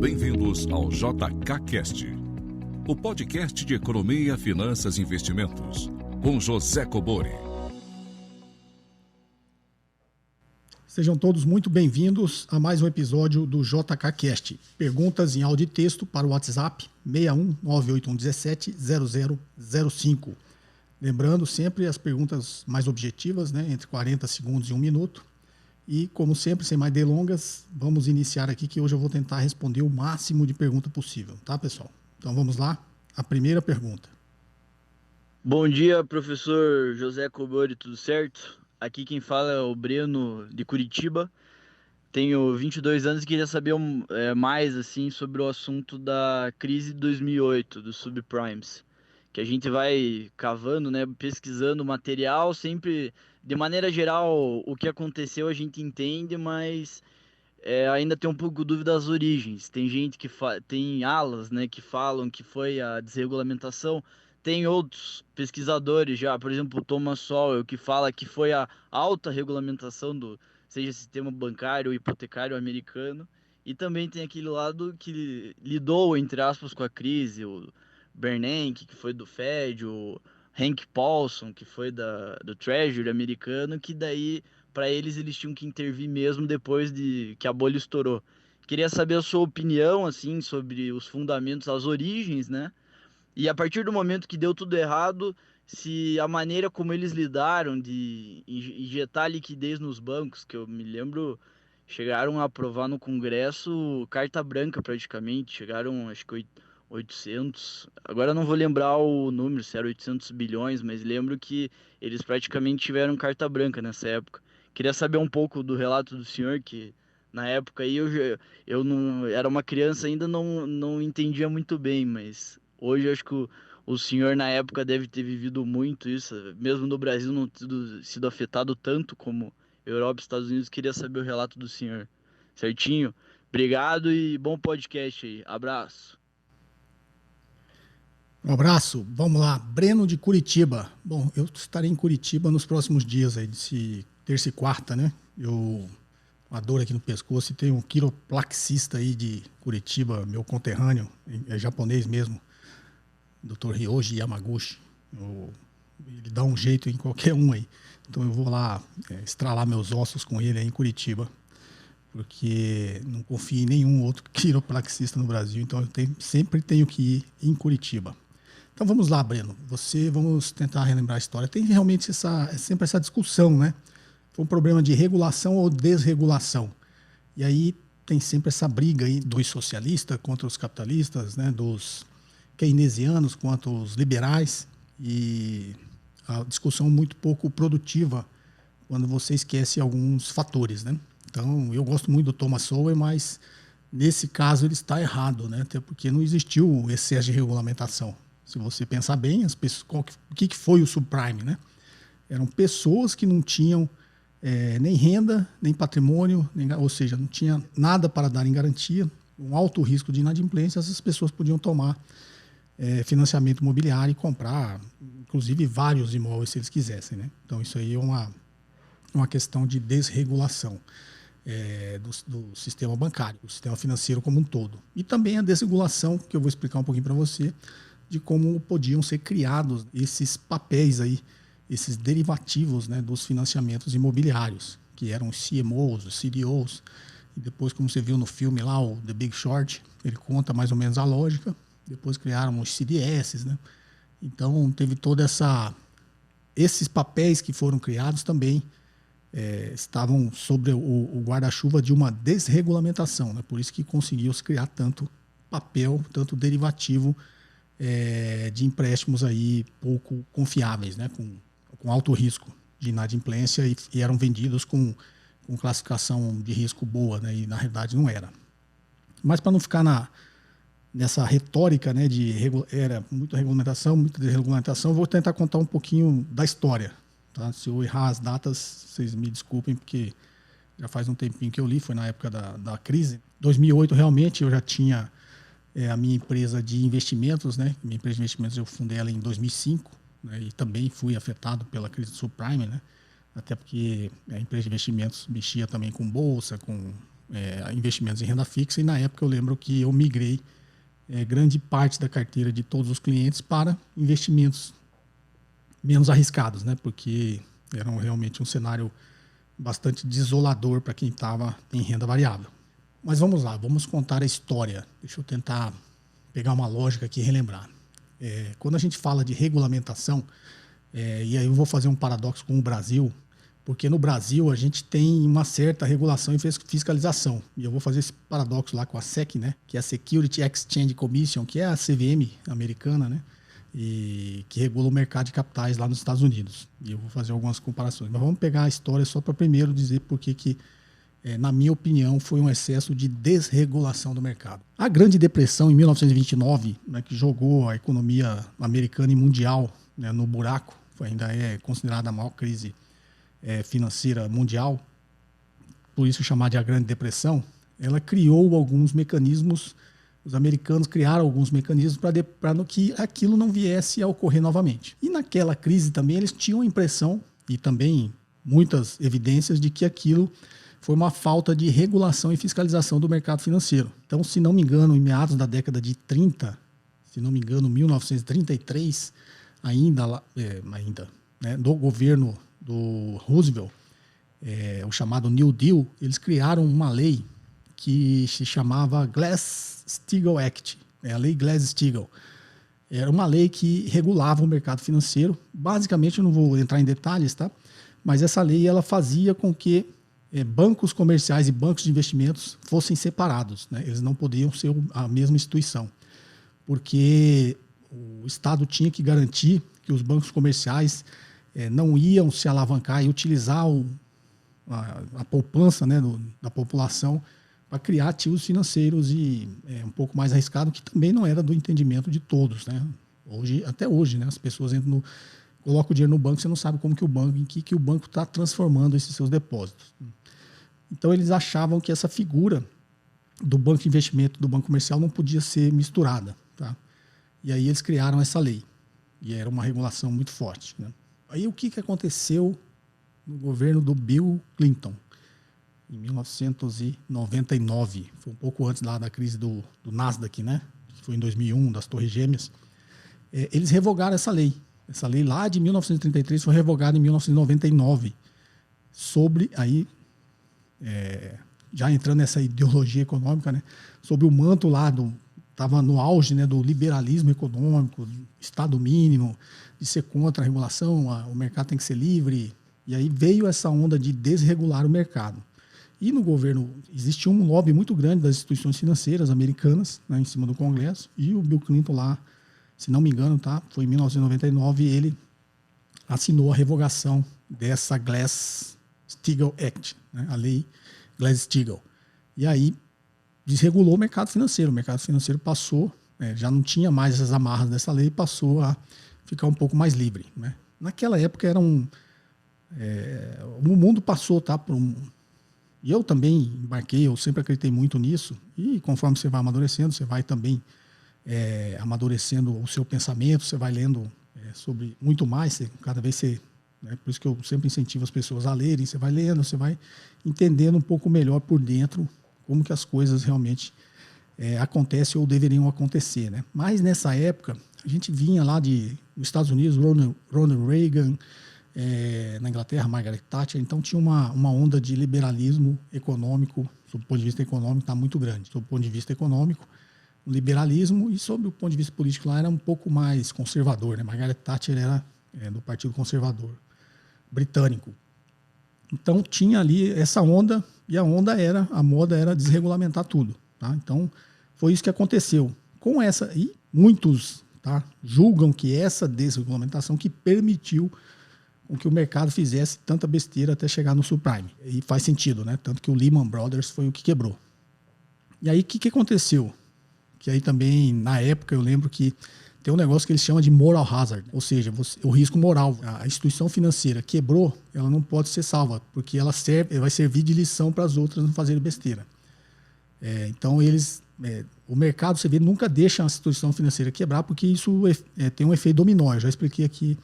Bem-vindos ao JKCast, o podcast de economia, finanças e investimentos, com José Cobori. Sejam todos muito bem-vindos a mais um episódio do JKCast. Perguntas em áudio e texto para o WhatsApp 61 98117 0005. Lembrando sempre as perguntas mais objetivas, né, entre 40 segundos e 1 minuto. E, como sempre, sem mais delongas, vamos iniciar aqui que hoje eu vou tentar responder o máximo de pergunta possível, tá, pessoal? Então vamos lá. A primeira pergunta. Bom dia, professor José Cobori, tudo certo? Aqui quem fala é o Breno, de Curitiba. Tenho 22 anos e queria saber mais assim, sobre o assunto da crise de 2008, dos subprimes. Que a gente vai cavando, né, pesquisando material, sempre, de maneira geral, o que aconteceu a gente entende, mas ainda tem um pouco dúvida das origens. Tem gente que tem alas, né, que falam que foi a desregulamentação. Tem outros pesquisadores já, por exemplo, o Thomas Sowell, que fala que foi a alta regulamentação do, seja sistema bancário ou hipotecário americano. E também tem aquele lado que lidou, entre aspas, com a crise, o Bernanke, que foi do Fed, o Hank Paulson, que foi do Treasury americano, que daí, para eles tinham que intervir mesmo depois de que a bolha estourou. Queria saber a sua opinião, assim, sobre os fundamentos, as origens, né? E a partir do momento que deu tudo errado, se a maneira como eles lidaram de injetar liquidez nos bancos, que eu me lembro, chegaram a aprovar no Congresso carta branca praticamente, chegaram acho que 800, agora eu não vou lembrar o número, se era 800 bilhões, mas lembro que eles praticamente tiveram carta branca nessa época. Queria saber um pouco do relato do senhor, que na época aí eu não era uma criança ainda, não entendia muito bem, mas hoje eu acho que o senhor na época deve ter vivido muito isso, mesmo no Brasil não ter sido afetado tanto como Europa e Estados Unidos. Queria saber o relato do senhor. Certinho? Obrigado e bom podcast aí. Abraço. Um abraço. Vamos lá. Breno de Curitiba. Bom, eu estarei em Curitiba nos próximos dias, aí, de terça e quarta, né? Eu uma dor aqui no pescoço e tem um quiropraxista aí de Curitiba, meu conterrâneo, é japonês mesmo, Dr. Ryoji Yamaguchi. Ele dá um jeito em qualquer um aí. Então eu vou lá estralar meus ossos com ele aí em Curitiba, porque não confio em nenhum outro quiropraxista no Brasil, então eu sempre tenho que ir em Curitiba. Então vamos lá, Breno. Vamos tentar relembrar a história. Tem realmente sempre essa discussão, né? Foi um problema de regulação ou desregulação. E aí tem sempre essa briga aí dos socialistas contra os capitalistas, né? Dos keynesianos contra os liberais, e a discussão muito pouco produtiva quando você esquece alguns fatores, né? Então, eu gosto muito do Thomas Sowell, mas nesse caso ele está errado, né? Até porque não existiu excesso de regulamentação. Se você pensar bem, o que foi o subprime, né? Eram pessoas que não tinham nem renda, nem patrimônio, ou seja, não tinha nada para dar em garantia, um alto risco de inadimplência. Essas pessoas podiam tomar financiamento imobiliário e comprar, inclusive, vários imóveis se eles quisessem, né? Então, isso aí é uma questão de desregulação do sistema bancário, do sistema financeiro como um todo. E também a desregulação, que eu vou explicar um pouquinho para você, de como podiam ser criados esses papéis aí, esses derivativos, né, dos financiamentos imobiliários, que eram os CMOs, os CDOs, e depois, como você viu no filme lá, o The Big Short, ele conta mais ou menos a lógica. Depois criaram os CDS, né? Então teve esses papéis que foram criados também estavam sobre o guarda-chuva de uma desregulamentação, né? Por isso que conseguiu-se criar tanto papel, tanto derivativo de empréstimos aí pouco confiáveis, né? Com alto risco de inadimplência e eram vendidos com classificação de risco boa, né? E na realidade não era. Mas para não ficar nessa retórica, né, era muita regulamentação, muita desregulamentação, vou tentar contar um pouquinho da história. Tá? Se eu errar as datas, vocês me desculpem, porque já faz um tempinho que eu li, foi na época da crise. 2008, realmente, eu já tinha a minha empresa de investimentos, né? Minha empresa de investimentos eu fundei ela em 2005, né? E também fui afetado pela crise do subprime, né? Até porque a empresa de investimentos mexia também com bolsa, com investimentos em renda fixa, e na época eu lembro que eu migrei grande parte da carteira de todos os clientes para investimentos menos arriscados, né? Porque era realmente um cenário bastante desolador para quem estava em renda variável. Mas vamos lá, vamos contar a história. Deixa eu tentar pegar uma lógica aqui e relembrar. Quando a gente fala de regulamentação, e aí eu vou fazer um paradoxo com o Brasil, porque no Brasil a gente tem uma certa regulação e fiscalização. E eu vou fazer esse paradoxo lá com a SEC, né? Que é a Security Exchange Commission, que é a CVM americana, né? E que regula o mercado de capitais lá nos Estados Unidos. E eu vou fazer algumas comparações. Mas vamos pegar a história só para primeiro dizer por que na minha opinião, foi um excesso de desregulação do mercado. A Grande Depressão, em 1929, né, que jogou a economia americana e mundial, né, no buraco, ainda é considerada a maior crise financeira mundial, por isso chamada de a Grande Depressão, ela criou alguns mecanismos, os americanos criaram alguns mecanismos para que aquilo não viesse a ocorrer novamente. E naquela crise também eles tinham a impressão, e também muitas evidências, de que aquilo foi uma falta de regulação e fiscalização do mercado financeiro. Então, se não me engano, em meados da década de 30, se não me engano, 1933, ainda né, do governo do Roosevelt, o chamado New Deal, eles criaram uma lei que se chamava Glass-Steagall Act, a lei Glass-Steagall. Era uma lei que regulava o mercado financeiro. Basicamente, eu não vou entrar em detalhes, tá? Mas essa lei ela fazia com que bancos comerciais e bancos de investimentos fossem separados, né? Eles não podiam ser a mesma instituição, porque o Estado tinha que garantir que os bancos comerciais não iam se alavancar e utilizar a poupança, né, da população para criar ativos financeiros um pouco mais arriscado, que também não era do entendimento de todos, né? Até hoje, né, as pessoas colocam o dinheiro no banco, você não sabe como que em que o banco está transformando esses seus depósitos. Então eles achavam que essa figura do banco de investimento e do banco comercial não podia ser misturada, tá? E aí eles criaram essa lei, e era uma regulação muito forte, né? Aí o que aconteceu no governo do Bill Clinton, em 1999, foi um pouco antes lá da crise do Nasdaq, né? Que foi em 2001, das Torres Gêmeas. Eles revogaram essa lei. Essa lei lá de 1933 foi revogada em 1999, sobre aí, já entrando nessa ideologia econômica, né, sobre o manto lá, estava no auge, né, do liberalismo econômico, Estado mínimo, de ser contra a regulação, o mercado tem que ser livre, e aí veio essa onda de desregular o mercado. E no governo existia um lobby muito grande das instituições financeiras americanas, né, em cima do Congresso, e o Bill Clinton lá, se não me engano, tá, foi em 1999, ele assinou a revogação dessa Glass-Steagall Act, né, a lei Glass-Steagall. E aí desregulou o mercado financeiro. O mercado financeiro passou, já não tinha mais essas amarras dessa lei, passou a ficar um pouco mais livre, né? Naquela época era o mundo passou, tá, por e eu também embarquei, eu sempre acreditei muito nisso, e conforme você vai amadurecendo, você vai também amadurecendo o seu pensamento, você vai lendo sobre muito mais, cada vez você, né, por isso que eu sempre incentivo as pessoas a lerem, você vai lendo, você vai entendendo um pouco melhor por dentro como que as coisas realmente acontecem ou deveriam acontecer, né? Mas nessa época, a gente vinha lá dos Estados Unidos, Ronald Reagan, na Inglaterra, Margaret Thatcher, então tinha uma onda de liberalismo econômico, sob o ponto de vista econômico, está muito grande. Sob o ponto de vista econômico, o liberalismo, e sob o ponto de vista político lá era um pouco mais conservador, né? Margaret Thatcher era do Partido Conservador britânico. Então tinha ali essa onda, e a moda era desregulamentar tudo, tá? Então foi isso que aconteceu. Com essa, e muitos, tá, julgam que essa desregulamentação que permitiu com que o mercado fizesse tanta besteira até chegar no subprime. E faz sentido, né? Tanto que o Lehman Brothers foi o que quebrou. E aí o que aconteceu? Que aí também, na época, eu lembro que tem um negócio que eles chamam de moral hazard, ou seja, o risco moral. A instituição financeira quebrou, ela não pode ser salva, porque ela vai servir de lição para as outras não fazerem besteira. Então, o mercado, você vê, nunca deixa a instituição financeira quebrar, porque isso tem um efeito dominó. Eu já expliquei aqui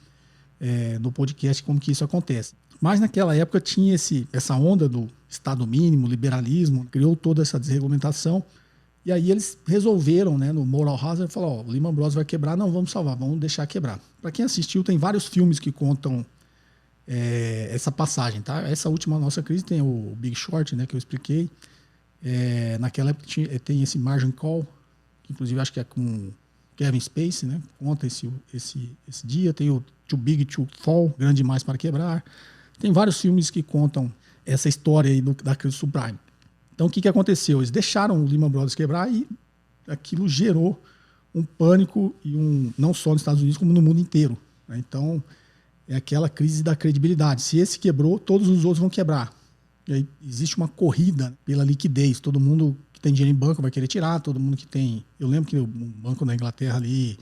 no podcast como que isso acontece. Mas naquela época tinha essa onda do Estado mínimo, liberalismo, criou toda essa desregulamentação. E aí eles resolveram, né, no Moral Hazard, falar, ó, o Lehman Brothers vai quebrar, não, vamos salvar, vamos deixar quebrar. Para quem assistiu, tem vários filmes que contam essa passagem, tá? Essa última nossa crise tem o Big Short, né, que eu expliquei. Naquela época tem esse Margin Call, que inclusive acho que é com Kevin Spacey, né? Conta esse dia. Tem o Too Big to Fall, Grande Demais para Quebrar. Tem vários filmes que contam essa história aí da crise subprime. Então, o que aconteceu? Eles deixaram o Lehman Brothers quebrar e aquilo gerou um pânico, não só nos Estados Unidos, como no mundo inteiro, né? Então, é aquela crise da credibilidade. Se esse quebrou, todos os outros vão quebrar. E aí existe uma corrida pela liquidez. Todo mundo que tem dinheiro em banco vai querer tirar, todo mundo que tem... Eu lembro que o banco na Inglaterra ali,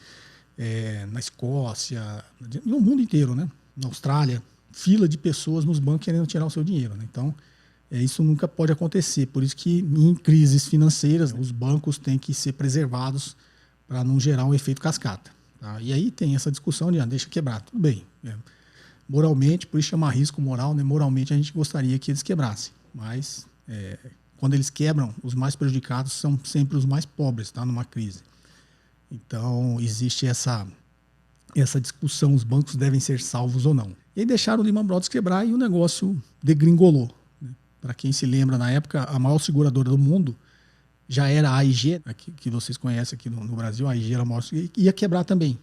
na Escócia, no mundo inteiro, né? Na Austrália, fila de pessoas nos bancos querendo tirar o seu dinheiro, né? Então, isso nunca pode acontecer. Por isso que em crises financeiras, os bancos têm que ser preservados para não gerar um efeito cascata. Tá? E aí tem essa discussão de deixa quebrar, tudo bem. Moralmente, por isso chama risco moral, né? Moralmente a gente gostaria que eles quebrassem. Mas quando eles quebram, os mais prejudicados são sempre os mais pobres, tá? Numa crise. Então existe essa discussão, os bancos devem ser salvos ou não. E aí deixaram o Lehman Brothers quebrar e o negócio degringolou. Para quem se lembra, na época, a maior seguradora do mundo já era a AIG, que vocês conhecem aqui no Brasil, a AIG era a maior, ia quebrar também.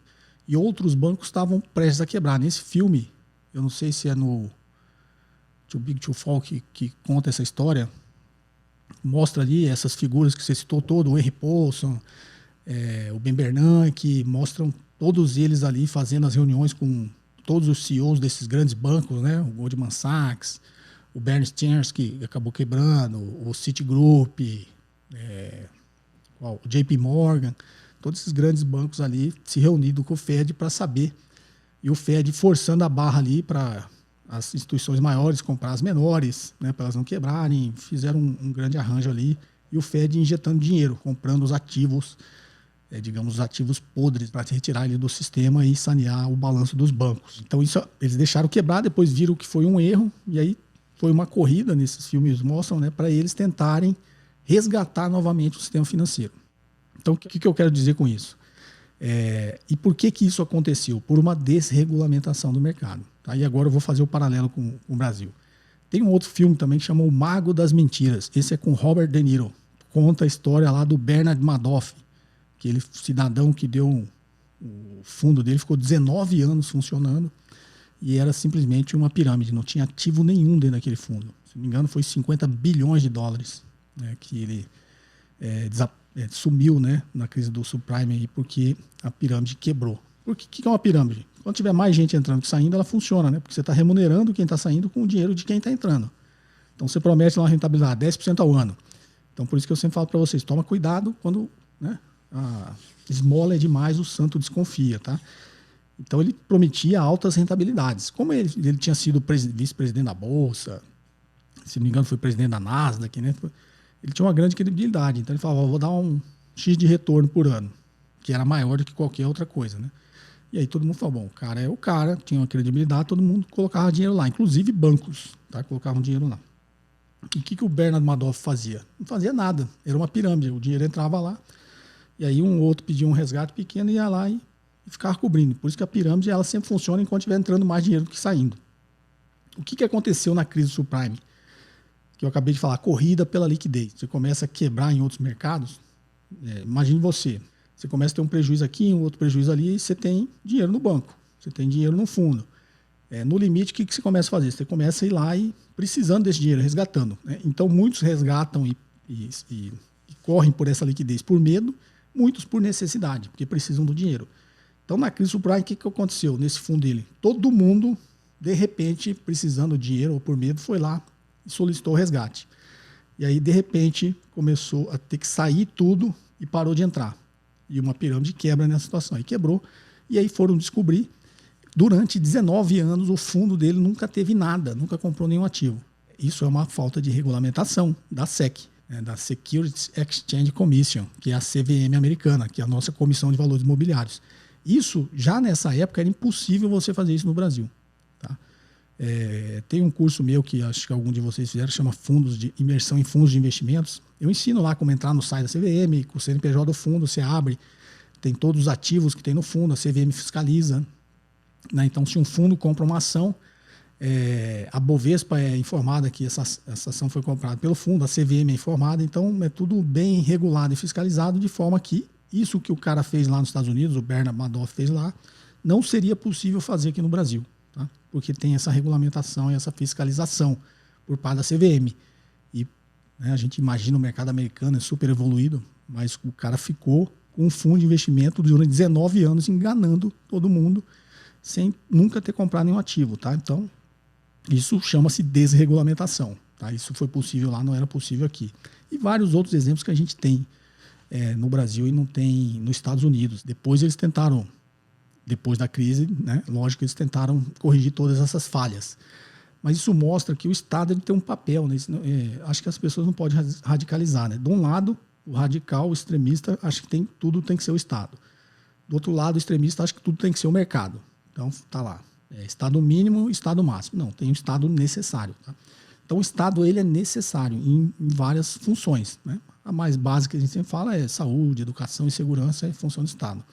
E outros bancos estavam prestes a quebrar. Nesse filme, eu não sei se é no Too Big to Fall que conta essa história, mostra ali essas figuras que você citou todo, o Henry Paulson, o Ben Bernanke, mostram todos eles ali fazendo as reuniões com todos os CEOs desses grandes bancos, né? O Goldman Sachs, o Bear Stearns, que acabou quebrando, o Citigroup, o JP Morgan, todos esses grandes bancos ali se reunindo com o Fed para saber, e o Fed forçando a barra ali para as instituições maiores comprar as menores, né, para elas não quebrarem, fizeram um grande arranjo ali, e o Fed injetando dinheiro, comprando os ativos, digamos, os ativos podres, para retirar ele do sistema e sanear o balanço dos bancos. Então isso eles deixaram quebrar, depois viram que foi um erro, e aí foi uma corrida, nesses filmes mostram, né, para eles tentarem resgatar novamente o sistema financeiro. Então, o que eu quero dizer com isso? E por que isso aconteceu? Por uma desregulamentação do mercado. Tá? E agora eu vou fazer o paralelo com o Brasil. Tem um outro filme também que chama O Mago das Mentiras. Esse é com Robert De Niro. Conta a história lá do Bernard Madoff, aquele cidadão que deu o fundo dele, ficou 19 anos funcionando, e era simplesmente uma pirâmide, não tinha ativo nenhum dentro daquele fundo. Se não me engano, foi 50 bilhões de dólares, né, que ele sumiu, né, na crise do subprime aí, porque a pirâmide quebrou. Por que é uma pirâmide? Quando tiver mais gente entrando que saindo, ela funciona, né? Porque você está remunerando quem está saindo com o dinheiro de quem está entrando. Então você promete lá uma rentabilidade, 10% ao ano. Então por isso que eu sempre falo para vocês, toma cuidado quando, né, a esmola é demais, o santo desconfia, tá? Então ele prometia altas rentabilidades. Como ele tinha sido vice-presidente da Bolsa, se não me engano foi presidente da Nasdaq, né? Ele tinha uma grande credibilidade. Então ele falava, vou dar um X de retorno por ano, que era maior do que qualquer outra coisa, né? E aí todo mundo falou, bom, o cara é o cara, tinha uma credibilidade, todo mundo colocava dinheiro lá, inclusive bancos, tá? Colocavam dinheiro lá. E o que o Bernard Madoff fazia? Não fazia nada, era uma pirâmide, o dinheiro entrava lá, e aí um outro pedia um resgate pequeno e ia lá e ficava cobrindo. Por isso que a pirâmide ela sempre funciona enquanto estiver entrando mais dinheiro do que saindo. O que aconteceu na crise subprime? Que eu acabei de falar, corrida pela liquidez. Você começa a quebrar em outros mercados. Imagine você começa a ter um prejuízo aqui, um outro prejuízo ali, e você tem dinheiro no banco, você tem dinheiro no fundo. No limite, o que você começa a fazer? Você começa a ir lá e precisando desse dinheiro, resgatando, né? Então muitos resgatam e correm por essa liquidez por medo, muitos por necessidade, porque precisam do dinheiro. Então, na crise subprime, o que aconteceu nesse fundo dele? Todo mundo, de repente, precisando de dinheiro ou por medo, foi lá e solicitou o resgate. E aí, de repente, começou a ter que sair tudo e parou de entrar. E uma pirâmide quebra nessa situação. Aí quebrou. E aí foram descobrir, durante 19 anos, o fundo dele nunca teve nada, nunca comprou nenhum ativo. Isso é uma falta de regulamentação da SEC, né, da Securities Exchange Commission, que é a CVM americana, que é a nossa Comissão de Valores Imobiliários. Isso, já nessa época, era impossível você fazer isso no Brasil. Tá? Tem um curso meu que acho que algum de vocês fizeram, chama Imersão em Fundos de Investimentos. Eu ensino lá como entrar no site da CVM, com o CNPJ do fundo, você abre, tem todos os ativos que tem no fundo, a CVM fiscaliza, né? Então, se um fundo compra uma ação, a Bovespa é informada que essa ação foi comprada pelo fundo, a CVM é informada, então é tudo bem regulado e fiscalizado, de forma que isso que o cara fez lá nos Estados Unidos, o Bernard Madoff fez lá, não seria possível fazer aqui no Brasil, tá? Porque tem essa regulamentação e essa fiscalização por parte da CVM. E, né, a gente imagina o mercado americano é super evoluído, mas o cara ficou com um fundo de investimento durante 19 anos enganando todo mundo sem nunca ter comprado nenhum ativo, tá? Então, isso chama-se desregulamentação, tá? Isso foi possível lá, não era possível aqui. E vários outros exemplos que a gente tem no Brasil e não tem nos Estados Unidos. Depois eles tentaram, depois da crise, né? Lógico que eles tentaram corrigir todas essas falhas. Mas isso mostra que o Estado ele tem um papel, né? Acho que as pessoas não podem radicalizar, né? De um lado, o radical, o extremista, acha que tudo tem que ser o Estado. Do outro lado, o extremista acha que tudo tem que ser o mercado. Então, tá lá. Estado mínimo, Estado máximo. Não, tem um Estado necessário. Tá? Então, o Estado ele é necessário em várias funções, né? A mais básica que a gente sempre fala é saúde, educação e segurança é função do Estado.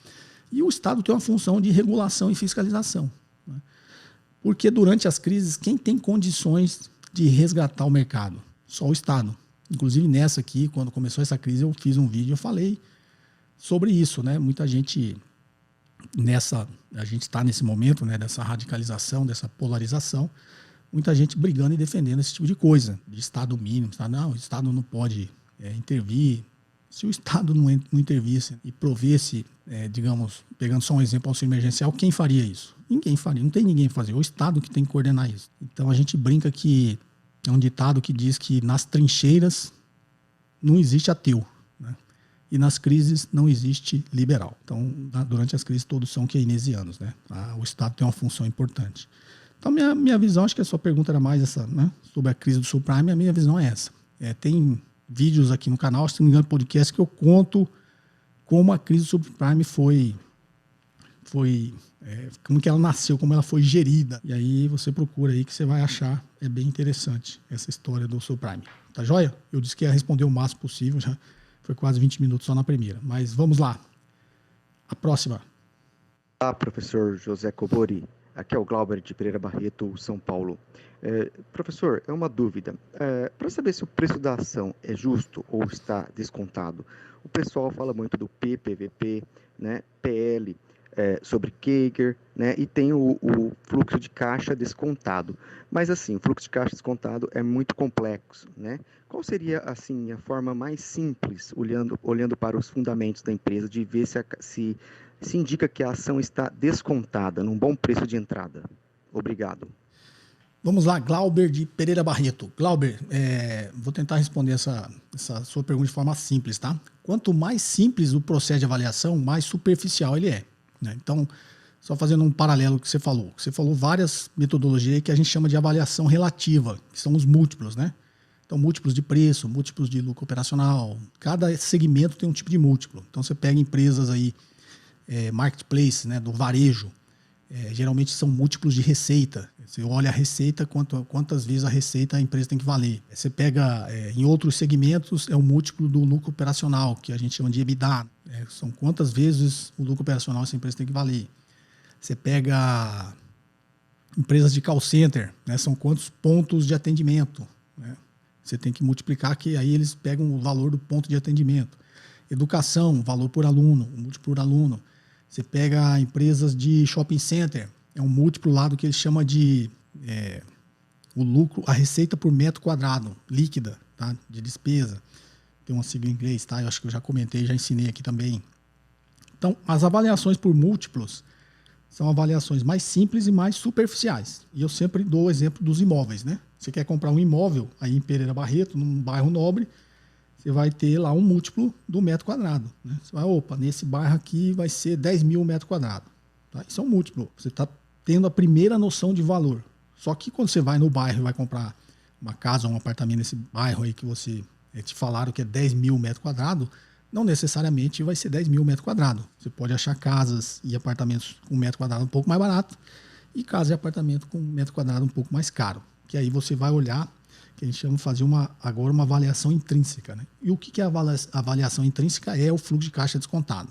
E o Estado tem uma função de regulação e fiscalização, né? Porque durante as crises, quem tem condições de resgatar o mercado? Só o Estado. Inclusive nessa aqui, quando começou essa crise, eu fiz um vídeo, eu falei sobre isso, né? Muita gente a gente está nesse momento, né, dessa radicalização, dessa polarização, muita gente brigando e defendendo esse tipo de coisa, de Estado mínimo. Não, o Estado não pode intervir. Se o Estado não intervisse e provesse, digamos, pegando só um exemplo, auxílio emergencial, quem faria isso? Ninguém faria, não tem ninguém fazer, é o Estado que tem que coordenar isso. Então a gente brinca que é um ditado que diz que nas trincheiras não existe ateu, né? E nas crises não existe liberal. Então, durante as crises todos são keynesianos, né? O Estado tem uma função importante. Então, minha visão, acho que a sua pergunta era mais essa, né? Sobre a crise do subprime, a minha visão é essa. Tem vídeos aqui no canal, se não me engano, podcast, que eu conto como a crise do subprime foi como que ela nasceu, como ela foi gerida. E aí você procura aí que você vai achar, é bem interessante essa história do subprime. Tá joia? Eu disse que ia responder o máximo possível, já foi quase 20 minutos só na primeira. Mas vamos lá. A próxima. Olá, professor José Cobori. Aqui é o Glauber de Pereira Barreto, São Paulo. Professor, é uma dúvida. Para saber se o preço da ação é justo ou está descontado, o pessoal fala muito do PVP, né, PL, sobre Kager, né, e tem o fluxo de caixa descontado. Mas, assim, o fluxo de caixa descontado é muito complexo, né? Qual seria, assim, a forma mais simples, olhando para os fundamentos da empresa, de ver se indica que a ação está descontada, num bom preço de entrada? Obrigado. Vamos lá, Glauber de Pereira Barreto. Glauber, vou tentar responder essa sua pergunta de forma simples, tá? Quanto mais simples o processo de avaliação, mais superficial ele é, né? Então, só fazendo um paralelo com o que você falou. Você falou várias metodologias que a gente chama de avaliação relativa, que são os múltiplos, né? Então, múltiplos de preço, múltiplos de lucro operacional. Cada segmento tem um tipo de múltiplo. Então, você pega empresas aí, marketplace, né, do varejo. Geralmente são múltiplos de receita. Você olha a receita, quantas vezes a receita a empresa tem que valer. Você pega em outros segmentos, é o múltiplo do lucro operacional, que a gente chama de EBITDA. São quantas vezes o lucro operacional essa empresa tem que valer. Você pega empresas de call center, né, são quantos pontos de atendimento, né? Você tem que multiplicar, que aí eles pegam o valor do ponto de atendimento. Educação, valor por aluno, múltiplo por aluno. Você pega empresas de shopping center, é um múltiplo lá do que eles chamam de o lucro, a receita por metro quadrado, líquida, tá? De despesa. Tem uma sigla em inglês, tá? Eu acho que eu já comentei, já ensinei aqui também. Então, as avaliações por múltiplos são avaliações mais simples e mais superficiais. E eu sempre dou o exemplo dos imóveis, né? Você quer comprar um imóvel aí em Pereira Barreto, num bairro nobre, você vai ter lá um múltiplo do metro quadrado, né? Você vai, nesse bairro aqui vai ser 10 mil metros quadrados. Tá? Isso é um múltiplo. Você está tendo a primeira noção de valor. Só que quando você vai no bairro e vai comprar uma casa ou um apartamento nesse bairro aí que você te falaram que é 10 mil metros quadrados, não necessariamente vai ser 10 mil metros quadrados. Você pode achar casas e apartamentos com metro quadrado um pouco mais barato e casa e apartamento com metro quadrado um pouco mais caro. Que aí você vai olhar, que a gente chama de fazer agora uma avaliação intrínseca. Né? E o que é a avaliação intrínseca? É o fluxo de caixa descontado.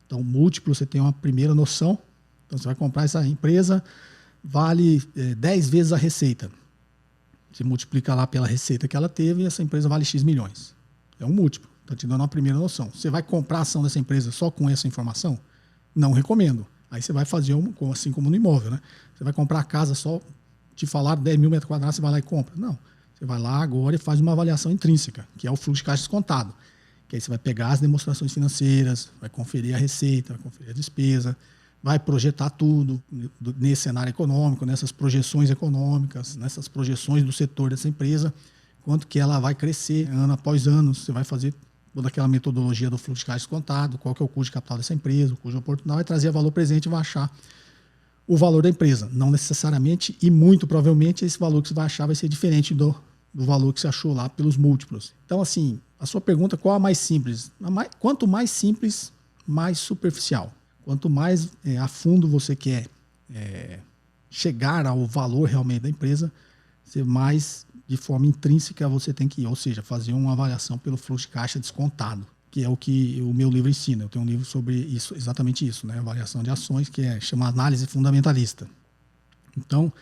Então, o múltiplo, você tem uma primeira noção. Então, você vai comprar essa empresa, vale 10 vezes a receita. Você multiplica lá pela receita que ela teve e essa empresa vale X milhões. É um múltiplo. Está te dando uma primeira noção. Você vai comprar a ação dessa empresa só com essa informação? Não recomendo. Aí você vai fazer assim como no imóvel. Né? Você vai comprar a casa só, te falaram 10 mil metros quadrados, você vai lá e compra. Não. Você vai lá agora e faz uma avaliação intrínseca, que é o fluxo de caixa descontado. Que aí você vai pegar as demonstrações financeiras, vai conferir a receita, vai conferir a despesa, vai projetar tudo nesse cenário econômico, nessas projeções econômicas, nessas projeções do setor dessa empresa, quanto que ela vai crescer ano após ano. Você vai fazer toda aquela metodologia do fluxo de caixa descontado, qual que é o custo de capital dessa empresa, o custo oportunidade, vai trazer valor presente e vai achar o valor da empresa. Não necessariamente e muito provavelmente esse valor que você vai achar vai ser diferente do valor que você achou lá pelos múltiplos. Então, assim, a sua pergunta, qual a mais simples? Quanto mais simples, mais superficial. Quanto mais a fundo você quer chegar ao valor realmente da empresa, mais de forma intrínseca você tem que ir, ou seja, fazer uma avaliação pelo fluxo de caixa descontado, que é o que o meu livro ensina. Eu tenho um livro sobre isso, exatamente isso, né? Avaliação de ações, que chama Análise Fundamentalista. Então,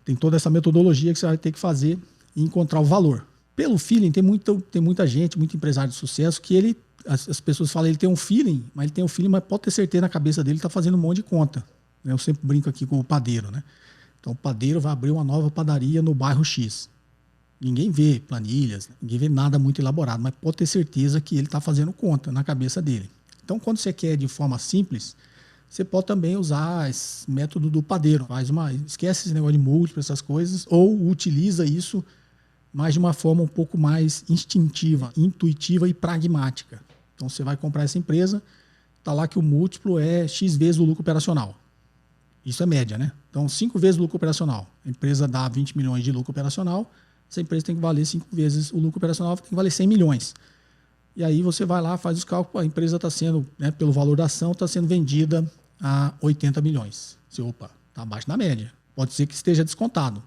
tem toda essa metodologia que você vai ter que fazer e encontrar o valor. Pelo feeling, tem muita gente, muito empresário de sucesso, que as pessoas falam, ele tem um feeling, mas pode ter certeza na cabeça dele, está fazendo um monte de conta. Eu sempre brinco aqui com o padeiro, né? Então, o padeiro vai abrir uma nova padaria no bairro X. Ninguém vê planilhas, ninguém vê nada muito elaborado, mas pode ter certeza que ele está fazendo conta na cabeça dele. Então, quando você quer de forma simples, você pode também usar esse método do padeiro. Esquece esse negócio de múltiplo, essas coisas, ou utiliza isso, mas de uma forma um pouco mais instintiva, intuitiva e pragmática. Então, você vai comprar essa empresa, está lá que o múltiplo é X vezes o lucro operacional. Isso é média, né? Então, 5 vezes o lucro operacional. A empresa dá 20 milhões de lucro operacional, essa empresa tem que valer 5 vezes o lucro operacional, tem que valer 100 milhões. E aí você vai lá, faz os cálculos, a empresa está sendo, né, pelo valor da ação, está sendo vendida a 80 milhões. Opa, está abaixo da média. Pode ser que esteja descontado.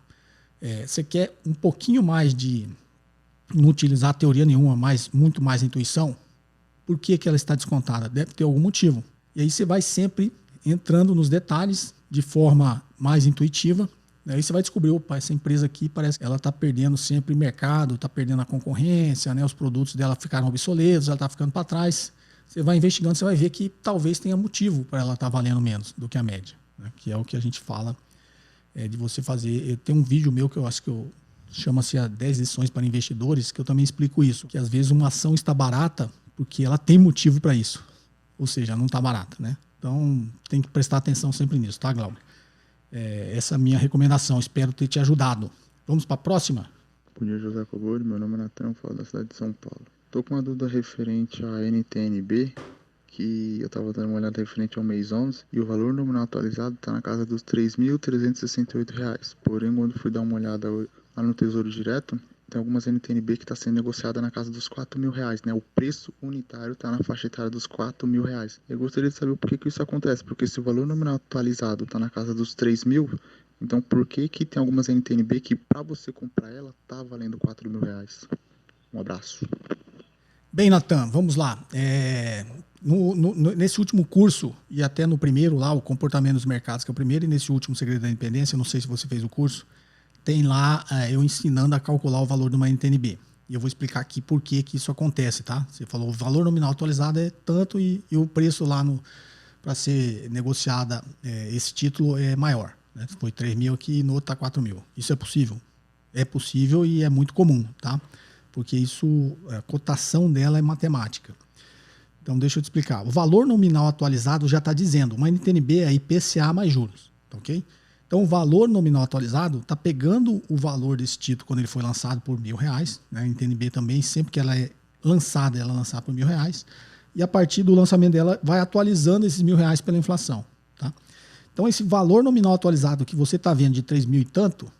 Você quer um pouquinho mais de não utilizar teoria nenhuma, mas muito mais intuição? Por que ela está descontada? Deve ter algum motivo. E aí você vai sempre entrando nos detalhes de forma mais intuitiva. Aí você vai descobrir, opa, essa empresa aqui parece que ela está perdendo sempre mercado, está perdendo a concorrência, né? Os produtos dela ficaram obsoletos, ela está ficando para trás. Você vai investigando, você vai ver que talvez tenha motivo para ela estar valendo menos do que a média, né? Que é o que a gente fala de você fazer. Tem um vídeo meu que eu acho que chama-se 10 lições para investidores, que eu também explico isso, que às vezes uma ação está barata porque ela tem motivo para isso, ou seja, não está barata, né? Então tem que prestar atenção sempre nisso, tá, Glauber? Essa é a minha recomendação, espero ter te ajudado. Vamos para a próxima? Bom dia, José Cobori, meu nome é Natan, falo da cidade de São Paulo. Estou com uma dúvida referente à NTNB, que eu estava dando uma olhada referente ao mês 11, e o valor nominal atualizado está na casa dos R$ 3.368. Porém, quando fui dar uma olhada lá no Tesouro Direto, tem algumas NTNB que está sendo negociada na casa dos R$ 4.000, né? O preço unitário está na faixa etária dos R$ 4.000. Eu gostaria de saber por que isso acontece, porque se o valor nominal atualizado está na casa dos 3.000, então por que tem algumas NTNB que para você comprar ela está valendo R$ 4.000? Um abraço. Bem, Natan, vamos lá. Nesse último curso, e até no primeiro lá, o Comportamento dos Mercados, que é o primeiro, e nesse último, Segredo da Independência, eu não sei se você fez o curso, tem lá eu ensinando a calcular o valor de uma NTNB. E eu vou explicar aqui por que isso acontece, tá? Você falou o valor nominal atualizado é tanto e o preço lá para ser negociada esse título é maior. Né? Foi 3.000 aqui e no outro está 4.000. Isso é possível? É possível e é muito comum, tá? Porque a cotação dela é matemática. Então deixa eu te explicar. O valor nominal atualizado já está dizendo, uma NTNB é IPCA mais juros, tá, ok? Então, o valor nominal atualizado está pegando o valor desse título quando ele foi lançado por R$1.000, né? A NTNB também, sempre que ela é lançada por R$1.000. E a partir do lançamento dela, vai atualizando esses R$1.000 pela inflação. Tá? Então, esse valor nominal atualizado que você está vendo de 3.000 e tanto,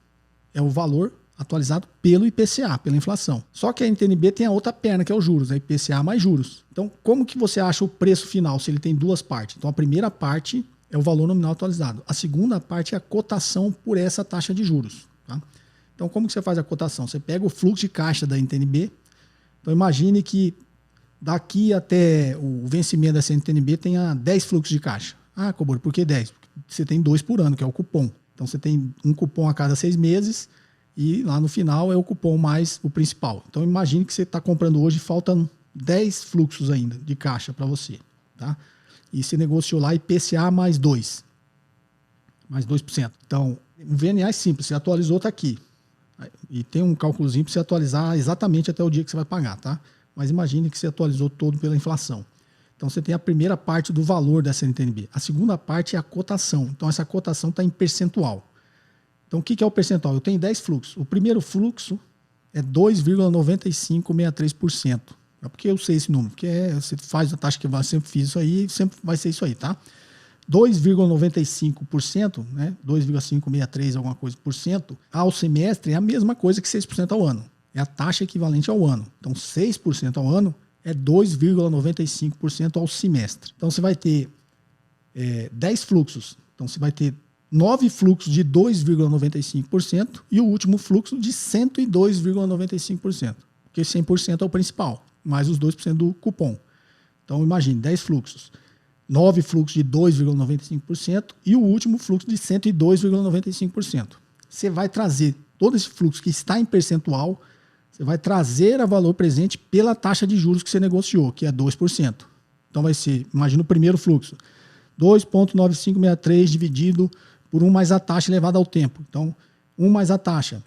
é o valor atualizado pelo IPCA, pela inflação. Só que a NTNB tem a outra perna, que é os juros, a IPCA mais juros. Então, como que você acha o preço final, se ele tem duas partes? Então, a primeira parte é o valor nominal atualizado. A segunda parte é a cotação por essa taxa de juros. Tá? Então, como que você faz a cotação? Você pega o fluxo de caixa da NTN-B. Então, imagine que daqui até o vencimento da NTN-B tenha 10 fluxos de caixa. Ah, Cobori, por que 10? Porque você tem 2 por ano, que é o cupom. Então, você tem um cupom a cada 6 meses e lá no final é o cupom mais o principal. Então, imagine que você está comprando hoje e faltam 10 fluxos ainda de caixa para você. Tá? E você negociou lá IPCA mais 2%. Mais 2%. Então, o VNA é simples, você atualizou, está aqui. E tem um cálculozinho para você atualizar exatamente até o dia que você vai pagar, tá? Mas imagine que você atualizou todo pela inflação. Então, você tem a primeira parte do valor dessa NTN-B. A segunda parte é a cotação. Então, essa cotação está em percentual. Então, o que é o percentual? Eu tenho 10 fluxos. O primeiro fluxo é 2,9563%. É porque eu sei esse número, porque você faz a taxa que eu sempre fiz isso aí, sempre vai ser isso aí, tá? 2,95%, né? 2,563 alguma coisa por cento, ao semestre é a mesma coisa que 6% ao ano. É a taxa equivalente ao ano. Então, 6% ao ano é 2,95% ao semestre. Então, você vai ter 10 fluxos. Então, você vai ter 9 fluxos de 2,95% e o último fluxo de 102,95%. Porque 100% é o principal, mais os 2% do cupom. Então, imagine, 10 fluxos. 9 fluxos de 2,95% e o último fluxo de 102,95%. Você vai trazer todo esse fluxo que está em percentual, você vai trazer a valor presente pela taxa de juros que você negociou, que é 2%. Então vai ser, imagina o primeiro fluxo, 2,9563 dividido por 1 mais a taxa elevada ao tempo. Então, 1 mais a taxa,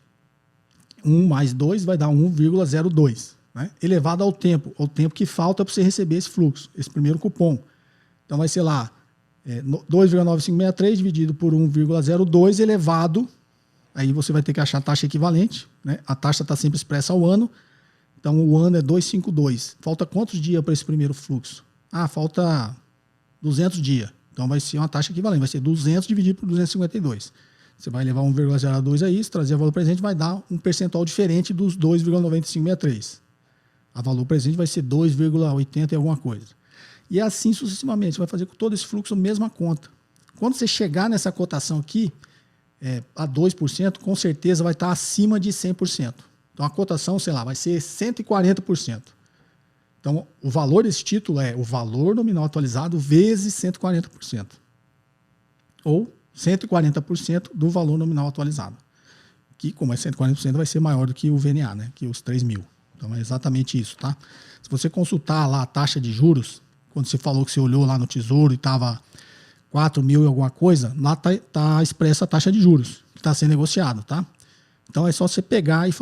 1 mais 2 vai dar 1,02, né? Elevado ao tempo que falta para você receber esse fluxo, esse primeiro cupom. Então vai ser lá 2,9563 dividido por 1,02 elevado, aí você vai ter que achar a taxa equivalente, né? A taxa está sempre expressa ao ano, então o ano é 252. Falta quantos dias para esse primeiro fluxo? Ah, falta 200 dias. Então vai ser uma taxa equivalente, vai ser 200 dividido por 252. Você vai levar 1,02 aí, se trazer o valor presente vai dar um percentual diferente dos 2,9563. A valor presente vai ser 2,80 e alguma coisa. E assim sucessivamente, você vai fazer com todo esse fluxo a mesma conta. Quando você chegar nessa cotação aqui, a 2%, com certeza vai estar acima de 100%. Então a cotação, sei lá, vai ser 140%. Então o valor desse título é o valor nominal atualizado vezes 140%. Ou 140% do valor nominal atualizado. Que, como é 140%, vai ser maior do que o VNA, né? Que os 3 mil. Então é exatamente isso, tá? Se você consultar lá a taxa de juros, quando você falou que você olhou lá no Tesouro e estava 4 mil e alguma coisa, lá tá expressa a taxa de juros que está sendo negociado, tá? Então é só você pegar e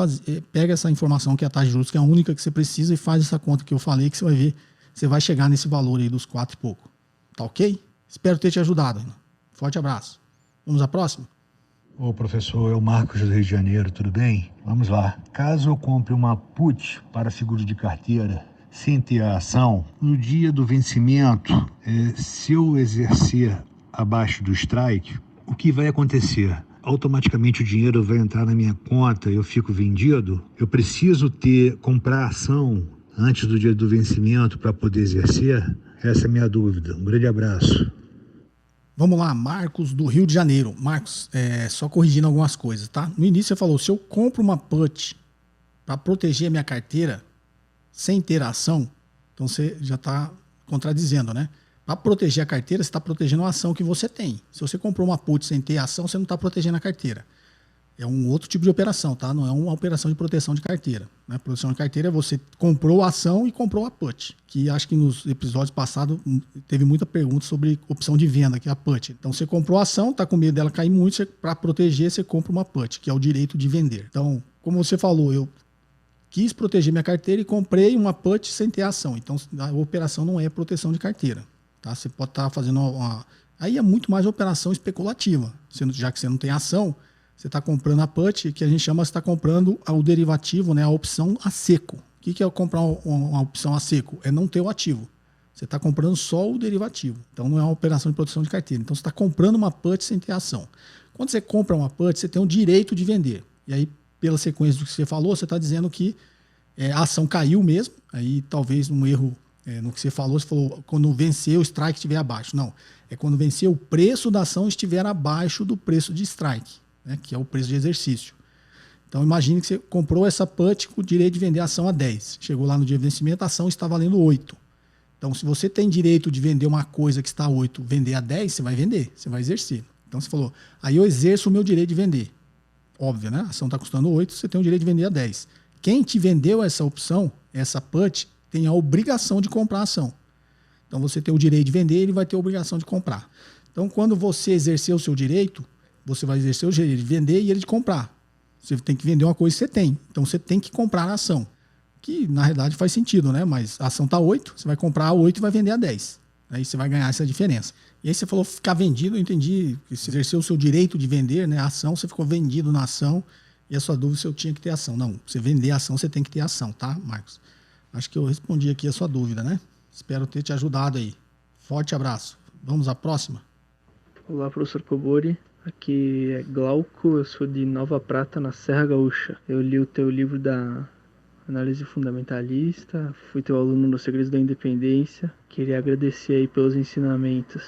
pega essa informação que é a taxa de juros, que é a única que você precisa, e faz essa conta que eu falei, que você vai ver, você vai chegar nesse valor aí dos 4 e pouco. Tá ok? Espero ter te ajudado. Forte abraço. Vamos à próxima? Ô professor, é o Marcos do Rio de Janeiro, tudo bem? Vamos lá. Caso eu compre uma put para seguro de carteira sem ter a ação, no dia do vencimento, se eu exercer abaixo do strike, o que vai acontecer? Automaticamente o dinheiro vai entrar na minha conta, eu fico vendido? Eu preciso comprar ação antes do dia do vencimento para poder exercer? Essa é a minha dúvida. Um grande abraço. Vamos lá, Marcos do Rio de Janeiro. Marcos, só corrigindo algumas coisas, tá? No início você falou, se eu compro uma put para proteger a minha carteira sem ter ação, então você já está contradizendo, né? Para proteger a carteira, você está protegendo a ação que você tem. Se você comprou uma put sem ter ação, você não está protegendo a carteira. É um outro tipo de operação, tá? Não é uma operação de proteção de carteira, né? Proteção de carteira é você comprou a ação e comprou a put, que acho que nos episódios passados teve muita pergunta sobre opção de venda, que é a put. Então você comprou a ação, tá com medo dela cair muito, para proteger você compra uma put, que é o direito de vender. Então, como você falou, eu quis proteger minha carteira e comprei uma put sem ter ação. Então a operação não é proteção de carteira, tá? Você pode estar fazendo aí é muito mais operação especulativa, já que você não tem ação. Você está comprando a put, que a gente chama, você está comprando o derivativo, né, a opção a seco. O que é comprar uma opção a seco? É não ter o ativo. Você está comprando só o derivativo. Então não é uma operação de proteção de carteira. Então você está comprando uma put sem ter ação. Quando você compra uma put, você tem o direito de vender. E aí, pela sequência do que você falou, você está dizendo que a ação caiu mesmo. Aí talvez um erro No que você falou quando vencer o strike estiver abaixo. Não, é quando vencer o preço da ação estiver abaixo do preço de strike, né, que é o preço de exercício. Então imagine que você comprou essa put com o direito de vender a ação a 10. Chegou lá no dia de vencimento, a ação está valendo 8. Então se você tem direito de vender uma coisa que está a 8, vender a 10, você vai vender, você vai exercer. Então você falou, aí eu exerço o meu direito de vender. Óbvio, né? A ação está custando 8, você tem o direito de vender a 10. Quem te vendeu essa opção, essa put, tem a obrigação de comprar a ação. Então você tem o direito de vender, ele vai ter a obrigação de comprar. Então quando você exercer o seu direito, você vai exercer o direito de vender e ele de comprar. Você tem que vender uma coisa que você tem. Então você tem que comprar a ação. Que na realidade faz sentido, né? Mas a ação está 8, você vai comprar a 8 e vai vender a 10. Aí você vai ganhar essa diferença. E aí você falou ficar vendido, eu entendi que você exerceu o seu direito de vender, né? A ação, você ficou vendido na ação e a sua dúvida se eu tinha que ter ação. Não, você vender a ação, você tem que ter ação, tá, Marcos? Acho que eu respondi aqui a sua dúvida, né? Espero ter te ajudado aí. Forte abraço. Vamos à próxima? Olá, professor Kobori. Aqui é Glauco, eu sou de Nova Prata, na Serra Gaúcha. Eu li o teu livro da Análise Fundamentalista, fui teu aluno no Segredos da Independência. Queria agradecer aí pelos ensinamentos.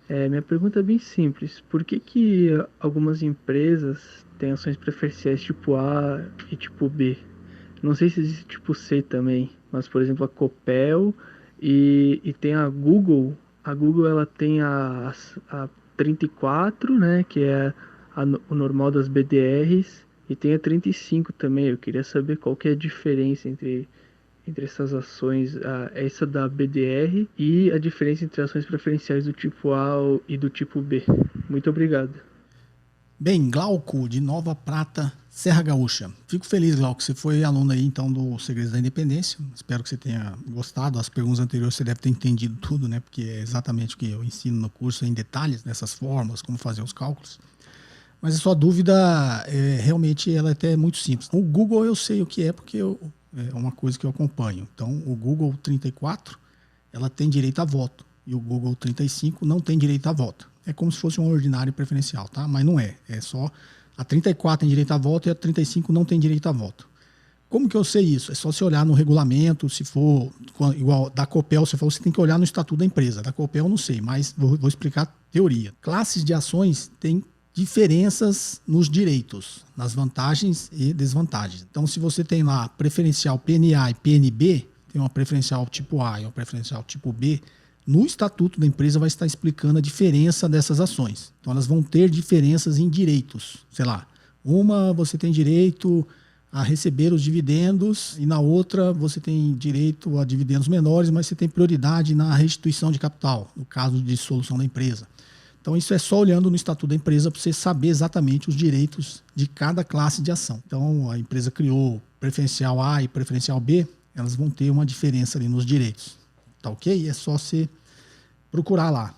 Minha pergunta é bem simples. Por que algumas empresas têm ações preferenciais tipo A e tipo B? Não sei se existe tipo C também, mas, por exemplo, a Copel e tem a Google. A Google ela tem a 34, né, que é o normal das BDRs, e tem a 35 também. Eu queria saber qual que é a diferença entre essas ações, essa da BDR e a diferença entre ações preferenciais do tipo A e do tipo B. Muito obrigado. Bem, Glauco, de Nova Prata, Serra Gaúcha. Fico feliz, Glauco, que você foi aluno aí, então, do Segredos da Independência. Espero que você tenha gostado. As perguntas anteriores você deve ter entendido tudo, né? Porque é exatamente o que eu ensino no curso, em detalhes, nessas fórmulas, como fazer os cálculos. Mas a sua dúvida, realmente, ela é até muito simples. O Google eu sei o que é, porque é uma coisa que eu acompanho. Então, o Google 34, ela tem direito a voto. E o Google 35 não tem direito a voto. É como se fosse um ordinário preferencial, tá? Mas não é. É só a 34 tem direito a voto e a 35 não tem direito a voto. Como que eu sei isso? É só você olhar no regulamento, se for igual da Copel, você falou que você tem que olhar no estatuto da empresa. Da Copel eu não sei, mas vou explicar a teoria. Classes de ações têm diferenças nos direitos, nas vantagens e desvantagens. Então, se você tem lá preferencial PNA e PNB, tem uma preferencial tipo A e uma preferencial tipo B, no estatuto da empresa vai estar explicando a diferença dessas ações. Então elas vão ter diferenças em direitos. Sei lá, uma você tem direito a receber os dividendos e na outra você tem direito a dividendos menores, mas você tem prioridade na restituição de capital, no caso de dissolução da empresa. Então isso é só olhando no estatuto da empresa para você saber exatamente os direitos de cada classe de ação. Então a empresa criou preferencial A e preferencial B, elas vão ter uma diferença ali nos direitos. Tá ok? É só você procurar lá.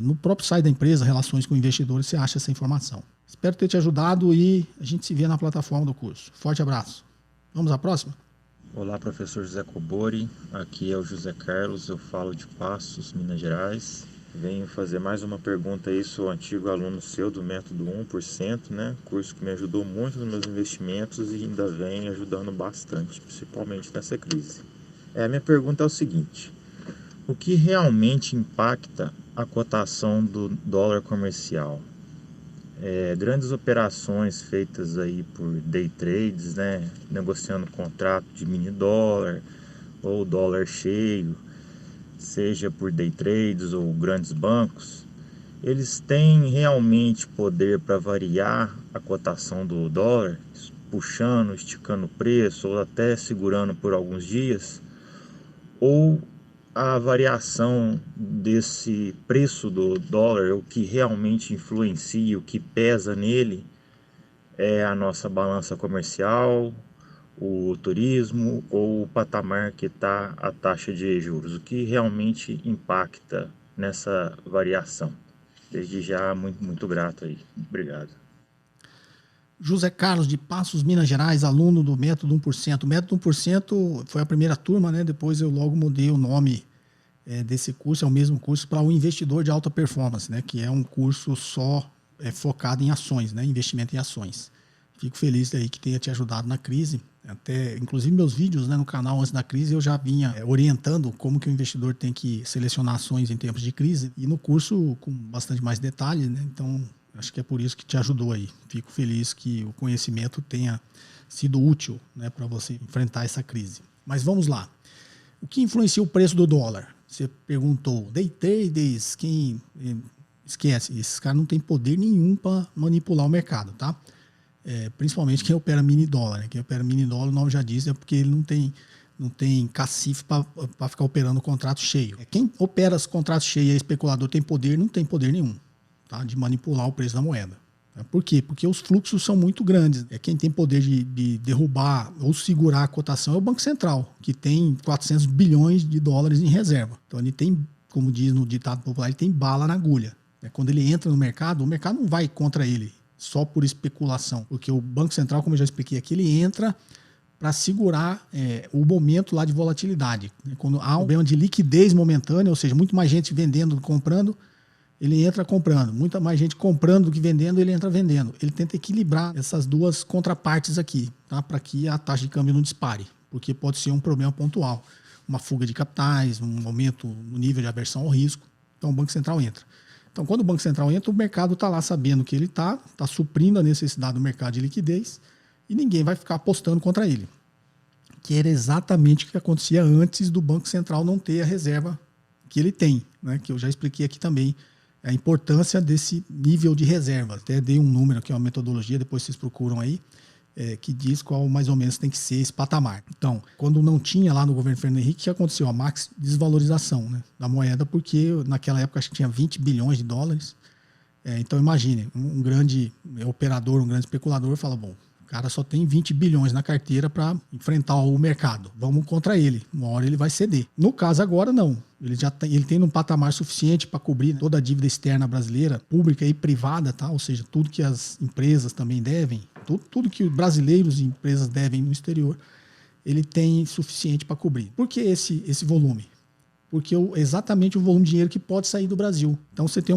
No próprio site da empresa, Relações com Investidores, você acha essa informação. Espero ter te ajudado e a gente se vê na plataforma do curso. Forte abraço. Vamos à próxima? Olá, professor José Kobori. Aqui é o José Carlos, eu falo de Passos, Minas Gerais. Venho fazer mais uma pergunta aí, sou antigo aluno seu do método 1%, né? Curso que me ajudou muito nos meus investimentos e ainda vem ajudando bastante, principalmente nessa crise. A minha pergunta é o seguinte: o que realmente impacta a cotação do dólar comercial? Grandes operações feitas aí por day trades, né? Negociando contrato de mini dólar ou dólar cheio, seja por day trades ou grandes bancos, eles têm realmente poder para variar a cotação do dólar, puxando, esticando o preço ou até segurando por alguns dias? Ou a variação desse preço do dólar, o que realmente influencia, o que pesa nele, é a nossa balança comercial, o turismo ou o patamar que está a taxa de juros? O que realmente impacta nessa variação? Desde já, muito, muito grato aí. Obrigado. José Carlos de Passos, Minas Gerais, aluno do Método 1%. O Método 1% foi a primeira turma, né? Depois eu logo mudei o nome desse curso, é o mesmo curso para o Investidor de Alta Performance, né? Que é um curso só focado em ações, né? Investimento em ações. Fico feliz aí que tenha te ajudado na crise. Até, inclusive, meus vídeos, né, no canal antes da crise, eu já vinha orientando como que o investidor tem que selecionar ações em tempos de crise. E no curso, com bastante mais detalhes, né? Então, acho que é por isso que te ajudou aí. Fico feliz que o conhecimento tenha sido útil, né, para você enfrentar essa crise. Mas vamos lá. O que influencia o preço do dólar? Você perguntou. Day traders, quem... Esquece, esses caras não têm poder nenhum para manipular o mercado, tá? Principalmente quem opera mini dólar, né? Quem opera mini dólar, o nome já diz, é porque ele não tem cacife para ficar operando o contrato cheio. Quem opera os contratos cheios e especulador tem poder, não tem poder nenhum, tá? De manipular o preço da moeda. Por quê? Porque os fluxos são muito grandes. Quem tem poder de derrubar ou segurar a cotação é o Banco Central, que tem 400 bilhões de dólares em reserva. Então ele tem, como diz no ditado popular, ele tem bala na agulha. Quando ele entra no mercado, o mercado não vai contra ele só por especulação, porque o Banco Central, como eu já expliquei aqui, ele entra para segurar o momento lá de volatilidade. Quando há um problema de liquidez momentânea, ou seja, muito mais gente vendendo do que comprando, ele entra comprando. Muita mais gente comprando do que vendendo, ele entra vendendo. Ele tenta equilibrar essas duas contrapartes aqui, tá? Para que a taxa de câmbio não dispare, porque pode ser um problema pontual, uma fuga de capitais, um aumento no nível de aversão ao risco. Então o Banco Central entra. Então, quando o Banco Central entra, o mercado está lá sabendo que ele está suprindo a necessidade do mercado de liquidez e ninguém vai ficar apostando contra ele. Que era exatamente o que acontecia antes do Banco Central não ter a reserva que ele tem, né? Que eu já expliquei aqui também a importância desse nível de reserva. Até dei um número aqui, uma metodologia, depois vocês procuram aí, que diz qual mais ou menos tem que ser esse patamar. Então, quando não tinha lá no governo Fernando Henrique, o que aconteceu? A max desvalorização, né, da moeda, porque naquela época acho que tinha 20 bilhões de dólares. Então imagine, um grande operador, um grande especulador fala, bom, o cara só tem 20 bilhões na carteira para enfrentar o mercado. Vamos contra ele. Uma hora ele vai ceder. No caso agora, não. Ele tem um patamar suficiente para cobrir toda a dívida externa brasileira, pública e privada, tá? Ou seja, tudo que as empresas também devem, tudo que os brasileiros e empresas devem no exterior, ele tem suficiente para cobrir. Por que esse volume? Porque exatamente o volume de dinheiro que pode sair do Brasil. Então você tem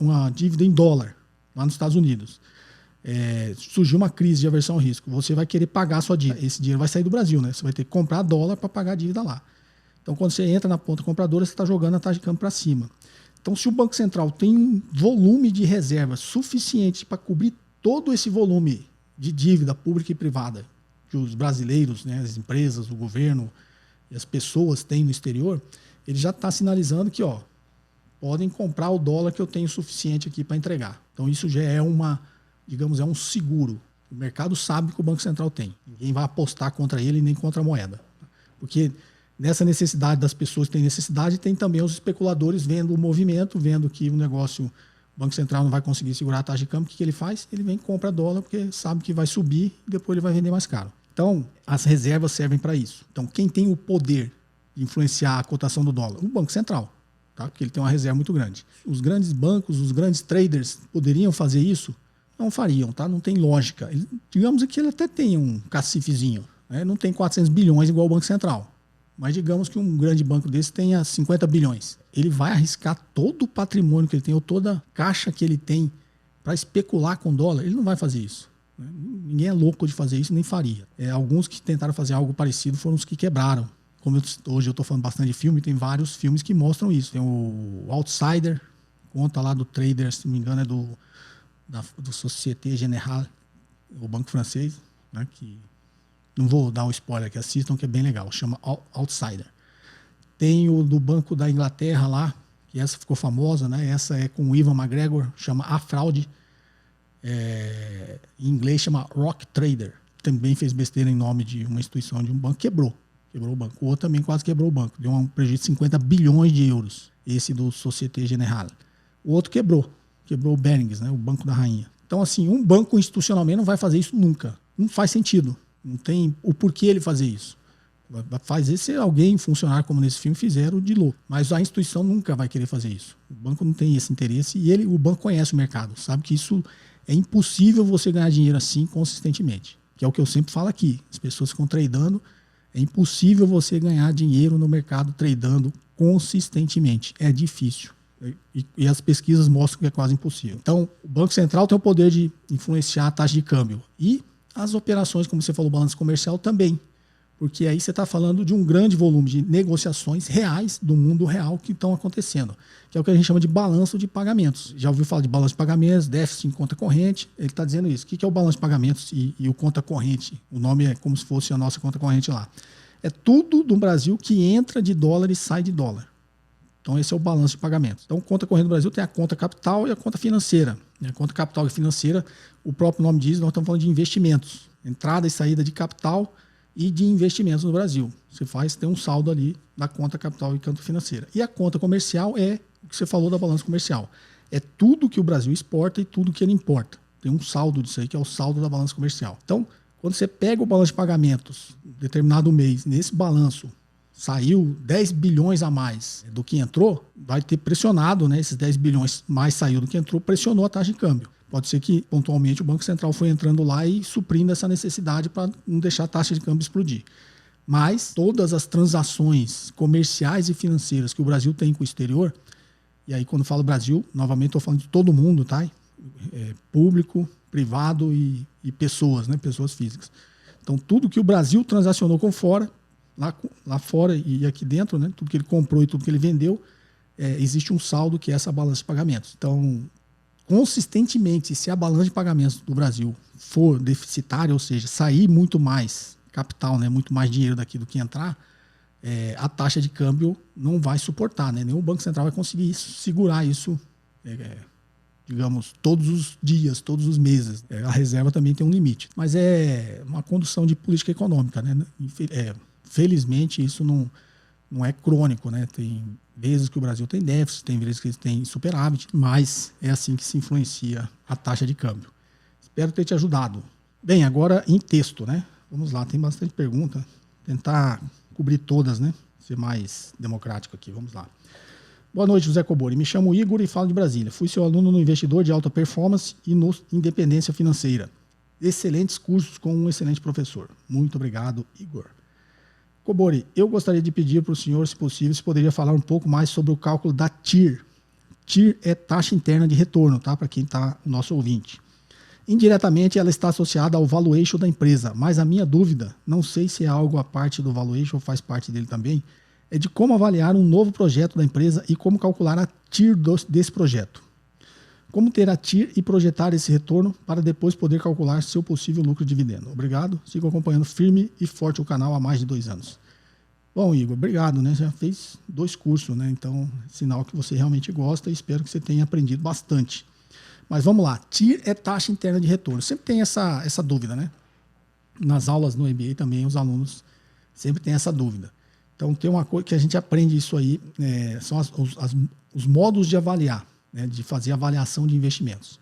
uma dívida em dólar lá nos Estados Unidos. Surgiu uma crise de aversão ao risco. Você vai querer pagar a sua dívida. Esse dinheiro vai sair do Brasil, né? Você vai ter que comprar dólar para pagar a dívida lá. Então, quando você entra na ponta compradora, você está jogando a taxa de câmbio para cima. Então, se o Banco Central tem um volume de reserva suficiente para cobrir todo esse volume de dívida pública e privada que os brasileiros, né, as empresas, o governo e as pessoas têm no exterior, ele já está sinalizando que, podem comprar o dólar que eu tenho suficiente aqui para entregar. Então, isso já é é um seguro. O mercado sabe que o Banco Central tem. Ninguém vai apostar contra ele nem contra a moeda. Porque nessa necessidade das pessoas que têm necessidade, tem também os especuladores vendo o movimento, vendo que o negócio, o Banco Central não vai conseguir segurar a taxa de câmbio. O que ele faz? Ele vem e compra dólar porque sabe que vai subir e depois ele vai vender mais caro. Então, as reservas servem para isso. Então, quem tem o poder de influenciar a cotação do dólar? O Banco Central, tá? Porque ele tem uma reserva muito grande. Os grandes bancos, os grandes traders poderiam fazer isso? Não fariam, tá? Não tem lógica. Digamos que ele até tem um cacifezinho, né? Não tem 400 bilhões igual o Banco Central. Mas digamos que um grande banco desse tenha 50 bilhões. Ele vai arriscar todo o patrimônio que ele tem, ou toda a caixa que ele tem para especular com dólar? Ele não vai fazer isso, né? Ninguém é louco de fazer isso, nem faria. Alguns que tentaram fazer algo parecido foram os que quebraram. Como hoje eu estou falando bastante de filme, tem vários filmes que mostram isso. Tem o Outsider, conta lá do trader, se não me engano, é do Société Générale, o banco francês, né, que não vou dar um spoiler aqui, assistam, que é bem legal, chama Outsider. Tem o do Banco da Inglaterra lá, que essa ficou famosa, né? Essa é com o Ivan McGregor, chama A Fraude. Em inglês chama Rock Trader. Também fez besteira em nome de uma instituição de um banco, quebrou o banco. O outro também quase quebrou o banco, deu um prejuízo de 50 bilhões de euros, esse do Société Générale. O outro quebrou o Barings, né? O Banco da Rainha. Então, assim, um banco institucionalmente não vai fazer isso nunca. Não faz sentido. Não tem o porquê ele fazer isso. Vai fazer se alguém, funcionário como nesse filme, fizeram de louco. Mas a instituição nunca vai querer fazer isso. O banco não tem esse interesse e o banco conhece o mercado. Sabe que isso é impossível você ganhar dinheiro assim consistentemente. Que é o que eu sempre falo aqui. As pessoas ficam tradando. É impossível você ganhar dinheiro no mercado tradando consistentemente. É difícil. E as pesquisas mostram que é quase impossível. Então, o Banco Central tem o poder de influenciar a taxa de câmbio. E as operações, como você falou, balanço comercial também. Porque aí você está falando de um grande volume de negociações reais do mundo real que estão acontecendo, que é o que a gente chama de balanço de pagamentos. Já ouviu falar de balanço de pagamentos, déficit em conta corrente? Ele está dizendo isso. O que é o balanço de pagamentos e o conta corrente? O nome é como se fosse a nossa conta corrente lá. É tudo do Brasil que entra de dólar e sai de dólar. Então esse é o balanço de pagamentos. Então conta corrente do Brasil tem a conta capital e a conta financeira. A conta capital e financeira, o próprio nome diz, nós estamos falando de investimentos. Entrada e saída de capital e de investimentos no Brasil. Você tem um saldo ali da conta capital e conta financeira. E a conta comercial é o que você falou da balança comercial. É tudo que o Brasil exporta e tudo que ele importa. Tem um saldo disso aí, que é o saldo da balança comercial. Então, quando você pega o balanço de pagamentos, determinado mês, nesse balanço, saiu 10 bilhões a mais do que entrou, vai ter pressionado, né? Esses 10 bilhões mais saiu do que entrou, pressionou a taxa de câmbio. Pode ser que, pontualmente, o Banco Central foi entrando lá e suprindo essa necessidade para não deixar a taxa de câmbio explodir. Mas todas as transações comerciais e financeiras que o Brasil tem com o exterior, e aí quando falo Brasil, novamente estou falando de todo mundo, tá? Público, privado e pessoas, né? Pessoas físicas. Então tudo que o Brasil transacionou com fora, lá fora e aqui dentro, né? Tudo que ele comprou e tudo que ele vendeu, existe um saldo que é essa balança de pagamentos. Então, consistentemente, se a balança de pagamentos do Brasil for deficitária, ou seja, sair muito mais capital, né, muito mais dinheiro daqui do que entrar, a taxa de câmbio não vai suportar, né? Nenhum Banco Central vai conseguir segurar isso, digamos, todos os dias, todos os meses. A reserva também tem um limite. Mas é uma condução de política econômica, né? Felizmente, isso não é crônico, né? Tem vezes que o Brasil tem déficit, tem vezes que ele tem superávit, mas é assim que se influencia a taxa de câmbio. Espero ter te ajudado. Bem, agora em texto, né? Vamos lá, tem bastante pergunta. Tentar cobrir todas, né? Ser mais democrático aqui, vamos lá. Boa noite, José Cobori. Me chamo Igor e falo de Brasília. Fui seu aluno no Investidor de Alta Performance e no Independência Financeira. Excelentes cursos com um excelente professor. Muito obrigado, Igor. Cobori, eu gostaria de pedir para o senhor, se possível, se poderia falar um pouco mais sobre o cálculo da TIR. TIR é taxa interna de retorno, tá? Para quem está o nosso ouvinte. Indiretamente, ela está associada ao valuation da empresa, mas a minha dúvida, não sei se é algo à parte do valuation ou faz parte dele também, é de como avaliar um novo projeto da empresa e como calcular a TIR desse projeto. Como ter a TIR e projetar esse retorno para depois poder calcular seu possível lucro e dividendo. Obrigado. Sigo acompanhando firme e forte o canal há mais de 2 anos. Bom, Igor, obrigado, né? Já fez 2 cursos, né? Então, sinal que você realmente gosta e espero que você tenha aprendido bastante. Mas vamos lá. TIR é taxa interna de retorno. Sempre tem essa dúvida, né? Nas aulas no MBA também os alunos sempre têm essa dúvida. Então, tem uma coisa que a gente aprende isso aí, são os modos de avaliar, né, de fazer avaliação de investimentos.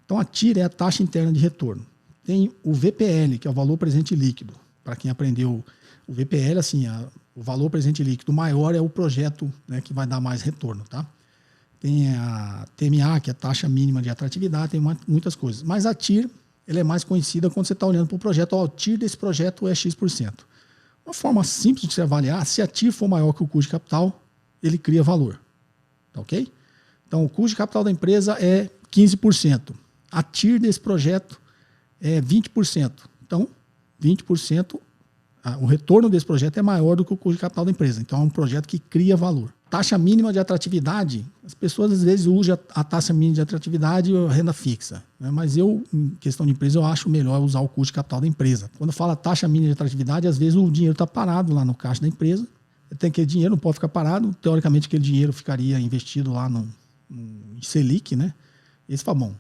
Então, a TIR é a taxa interna de retorno. Tem o VPL, que é o valor presente líquido. Para quem aprendeu o VPL, assim, o valor presente líquido maior é o projeto, né, que vai dar mais retorno, tá? Tem a TMA, que é a taxa mínima de atratividade, tem muitas coisas. Mas a TIR, ela é mais conhecida quando você está olhando para o projeto. Ó, o TIR desse projeto é X%. Uma forma simples de se avaliar, se a TIR for maior que o custo de capital, ele cria valor. Tá ok? Então, o custo de capital da empresa é 15%. A TIR desse projeto é 20%. Então, 20%, o retorno desse projeto é maior do que o custo de capital da empresa. Então, é um projeto que cria valor. Taxa mínima de atratividade, as pessoas às vezes usam a taxa mínima de atratividade e a renda fixa. Né? Mas eu, em questão de empresa, eu acho melhor usar o custo de capital da empresa. Quando fala taxa mínima de atratividade, às vezes o dinheiro está parado lá no caixa da empresa. Tem aquele dinheiro, não pode ficar parado. Teoricamente, aquele dinheiro ficaria investido lá no Selic, né? Esse fala, bom,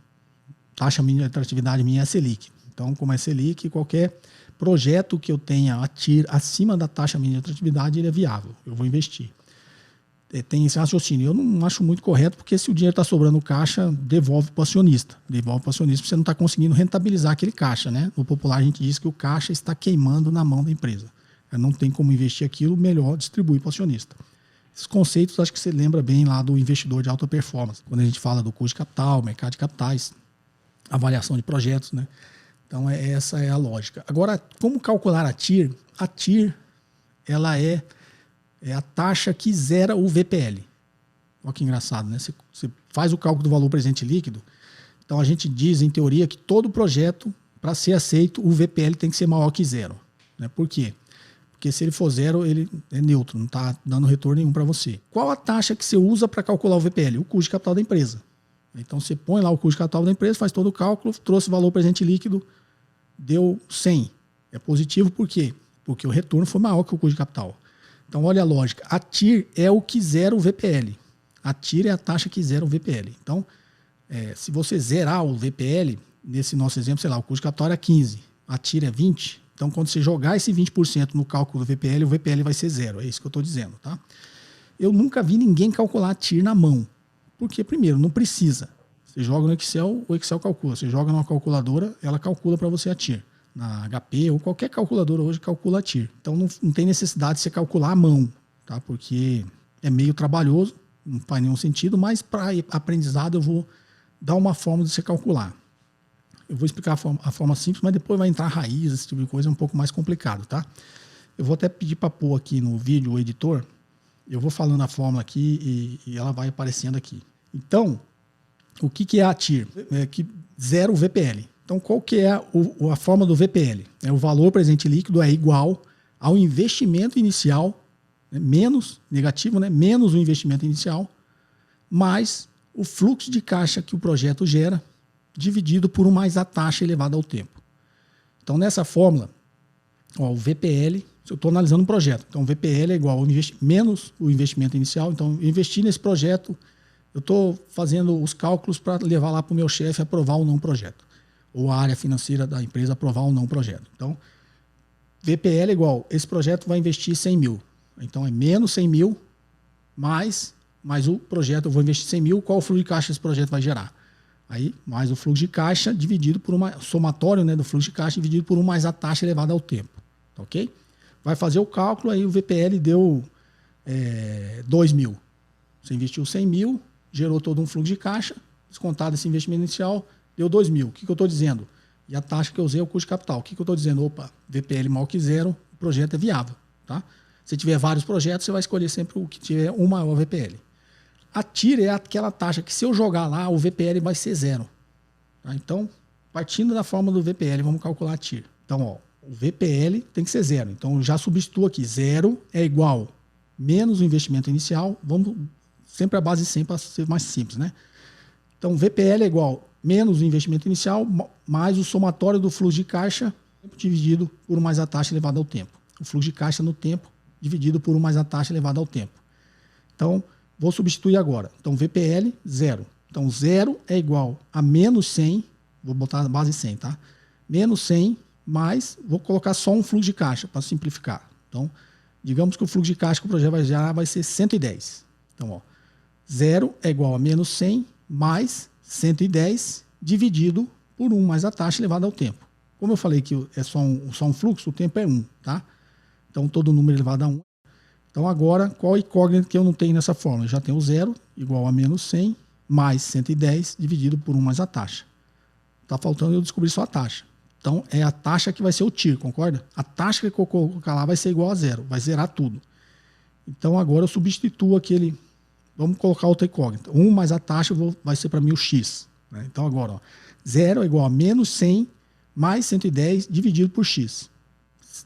taxa mínima de atratividade minha é Selic. Então, como é Selic, qualquer projeto que eu tenha a TIR acima da taxa mínima de atratividade, ele é viável. Eu vou investir. Tem esse raciocínio. Eu não acho muito correto, porque se o dinheiro está sobrando no caixa, devolve para o acionista. Devolve para o acionista, porque você não está conseguindo rentabilizar aquele caixa, né? No popular, a gente diz que o caixa está queimando na mão da empresa. Não tem como investir aquilo, melhor distribuir para o acionista. Esses conceitos, acho que você lembra bem lá do investidor de alta performance, quando a gente fala do custo de capital, mercado de capitais, avaliação de projetos, né? Então, essa é a lógica. Agora, como calcular a TIR? A TIR, ela é a taxa que zera o VPL. Olha que engraçado, né? Você faz o cálculo do valor presente líquido. Então, a gente diz, em teoria, que todo projeto, para ser aceito, o VPL tem que ser maior que 0. Né? Por quê? Porque se ele for 0, ele é neutro, não está dando retorno nenhum para você. Qual a taxa que você usa para calcular o VPL? O custo de capital da empresa. Então você põe lá o custo de capital da empresa, faz todo o cálculo, trouxe o valor presente líquido, deu 100. É positivo por quê? Porque o retorno foi maior que o custo de capital. Então olha a lógica. A TIR é o que zera o VPL. A TIR é a taxa que zera o VPL. Então, se você zerar o VPL, nesse nosso exemplo, sei lá, o custo de capital era 15, a TIR é 20, então quando você jogar esse 20% no cálculo do VPL, o VPL vai ser 0, é isso que eu estou dizendo, tá? Eu nunca vi ninguém calcular a TIR na mão, porque primeiro, não precisa. Você joga no Excel, o Excel calcula. Você joga numa calculadora, ela calcula para você a TIR. Na HP ou qualquer calculadora hoje calcula a TIR. Então não tem necessidade de você calcular à mão, tá? Porque é meio trabalhoso, não faz nenhum sentido, mas para aprendizado eu vou dar uma forma de você calcular. Eu vou explicar a forma simples, mas depois vai entrar raiz, esse tipo de coisa, é um pouco mais complicado, tá? Eu vou até pedir para pôr aqui no vídeo o editor, eu vou falando a fórmula aqui e ela vai aparecendo aqui. Então, o que é a TIR? É que zera o VPL. Então, qual que é a forma do VPL? O valor presente líquido é igual ao investimento inicial, né, menos, negativo, né, menos o investimento inicial, mais o fluxo de caixa que o projeto gera, dividido por mais a taxa elevada ao tempo. Então, nessa fórmula, o VPL, se eu estou analisando um projeto, então o VPL é igual ao menos o investimento inicial. Então, eu investi nesse projeto, eu estou fazendo os cálculos para levar lá para o meu chefe aprovar ou não o projeto, ou a área financeira da empresa aprovar ou não o projeto. Então, VPL é igual, esse projeto vai investir 100 mil. Então, é menos 100 mil, mais o projeto, eu vou investir 100 mil, qual o fluxo de caixa esse projeto vai gerar? Aí, mais o fluxo de caixa dividido por somatório, né, do fluxo de caixa dividido por mais a taxa elevada ao tempo. Tá, ok? Vai fazer o cálculo, aí o VPL deu 2 mil. Você investiu 100 mil, gerou todo um fluxo de caixa, descontado esse investimento inicial, deu 2 mil. O que eu estou dizendo? E a taxa que eu usei é o custo de capital. O que eu estou dizendo? Opa, VPL maior que 0, o projeto é viável. Tá? Se tiver vários projetos, você vai escolher sempre o que tiver um maior VPL. A TIR é aquela taxa que se eu jogar lá, o VPL vai ser 0. Tá? Então, partindo da forma do VPL, vamos calcular a TIR. Então, o VPL tem que ser 0. Então, eu já substituo aqui. 0 é igual menos o investimento inicial. Vamos sempre a base 100 para ser mais simples, né? Então, VPL é igual menos o investimento inicial mais o somatório do fluxo de caixa dividido por mais a taxa elevada ao tempo. O fluxo de caixa no tempo dividido por mais a taxa elevada ao tempo. Então, vou substituir agora. Então, VPL, 0. Então, 0 é igual a menos 100, vou botar a base 100, tá? Menos 100 mais, vou colocar só um fluxo de caixa para simplificar. Então, digamos que o fluxo de caixa que o projeto vai gerar vai ser 110. Então, 0 é igual a menos 100 mais 110 dividido por 1 mais a taxa elevada ao tempo. Como eu falei que é só um fluxo, o tempo é 1, tá? Então, todo número elevado a 1. Então, agora, qual a incógnita que eu não tenho nessa fórmula? Eu já tenho 0 igual a menos 100 mais 110 dividido por 1 mais a taxa. Está faltando eu descobrir só a taxa. Então, é a taxa que vai ser o TIR, concorda? A taxa que eu colocar lá vai ser igual a 0, vai zerar tudo. Então, agora eu substituo aquele... Vamos colocar outra incógnita. 1 mais a taxa vai ser para mim o X. Né? Então, agora, 0 é igual a menos 100 mais 110 dividido por X.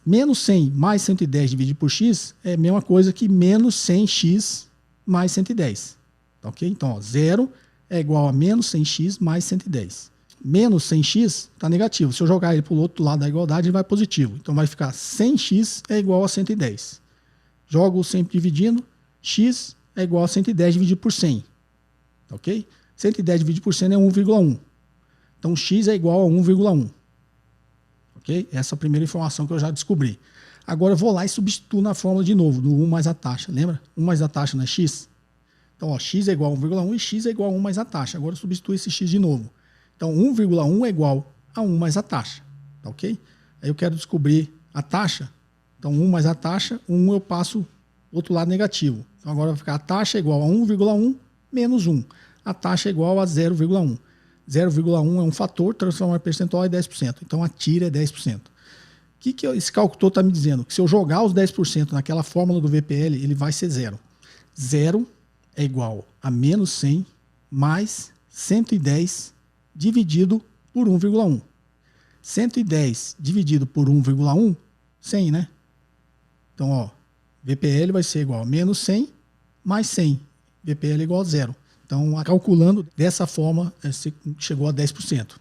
Menos 100 mais 110 dividido por X é a mesma coisa que menos 100x mais 110. Tá, ok? Então, 0 é igual a menos 100x mais 110. Menos 100x está negativo. Se eu jogar ele para o outro lado da igualdade, ele vai positivo. Então, vai ficar 100x é igual a 110. Jogo sempre dividindo. X é igual a 110 dividido por 100. Tá, ok? 110 dividido por 100 é 1,1. Então, x é igual a 1,1. Okay? Essa é a primeira informação que eu já descobri. Agora eu vou lá e substituo na fórmula de novo, do 1 mais a taxa. Lembra? 1 mais a taxa não é x? Então, x é igual a 1,1 e x é igual a 1 mais a taxa. Agora eu substituo esse x de novo. Então, 1,1 é igual a 1 mais a taxa. Tá, ok? Aí eu quero descobrir a taxa. Então, 1 mais a taxa, 1 eu passo do outro lado negativo. Então, agora vai ficar a taxa é igual a 1,1 menos 1. A taxa é igual a 0,1. 0,1 é um fator, transformar em percentual é 10%. Então, a TIR é 10%. O que esse cálculo todo está me dizendo? Que se eu jogar os 10% naquela fórmula do VPL, ele vai ser 0. 0 é igual a menos 100 mais 110 dividido por 1,1. 110 dividido por 1,1, 100, né? Então, ó, VPL vai ser igual a menos 100 mais 100. VPL é igual a 0. Então, calculando dessa forma, você chegou a 10%.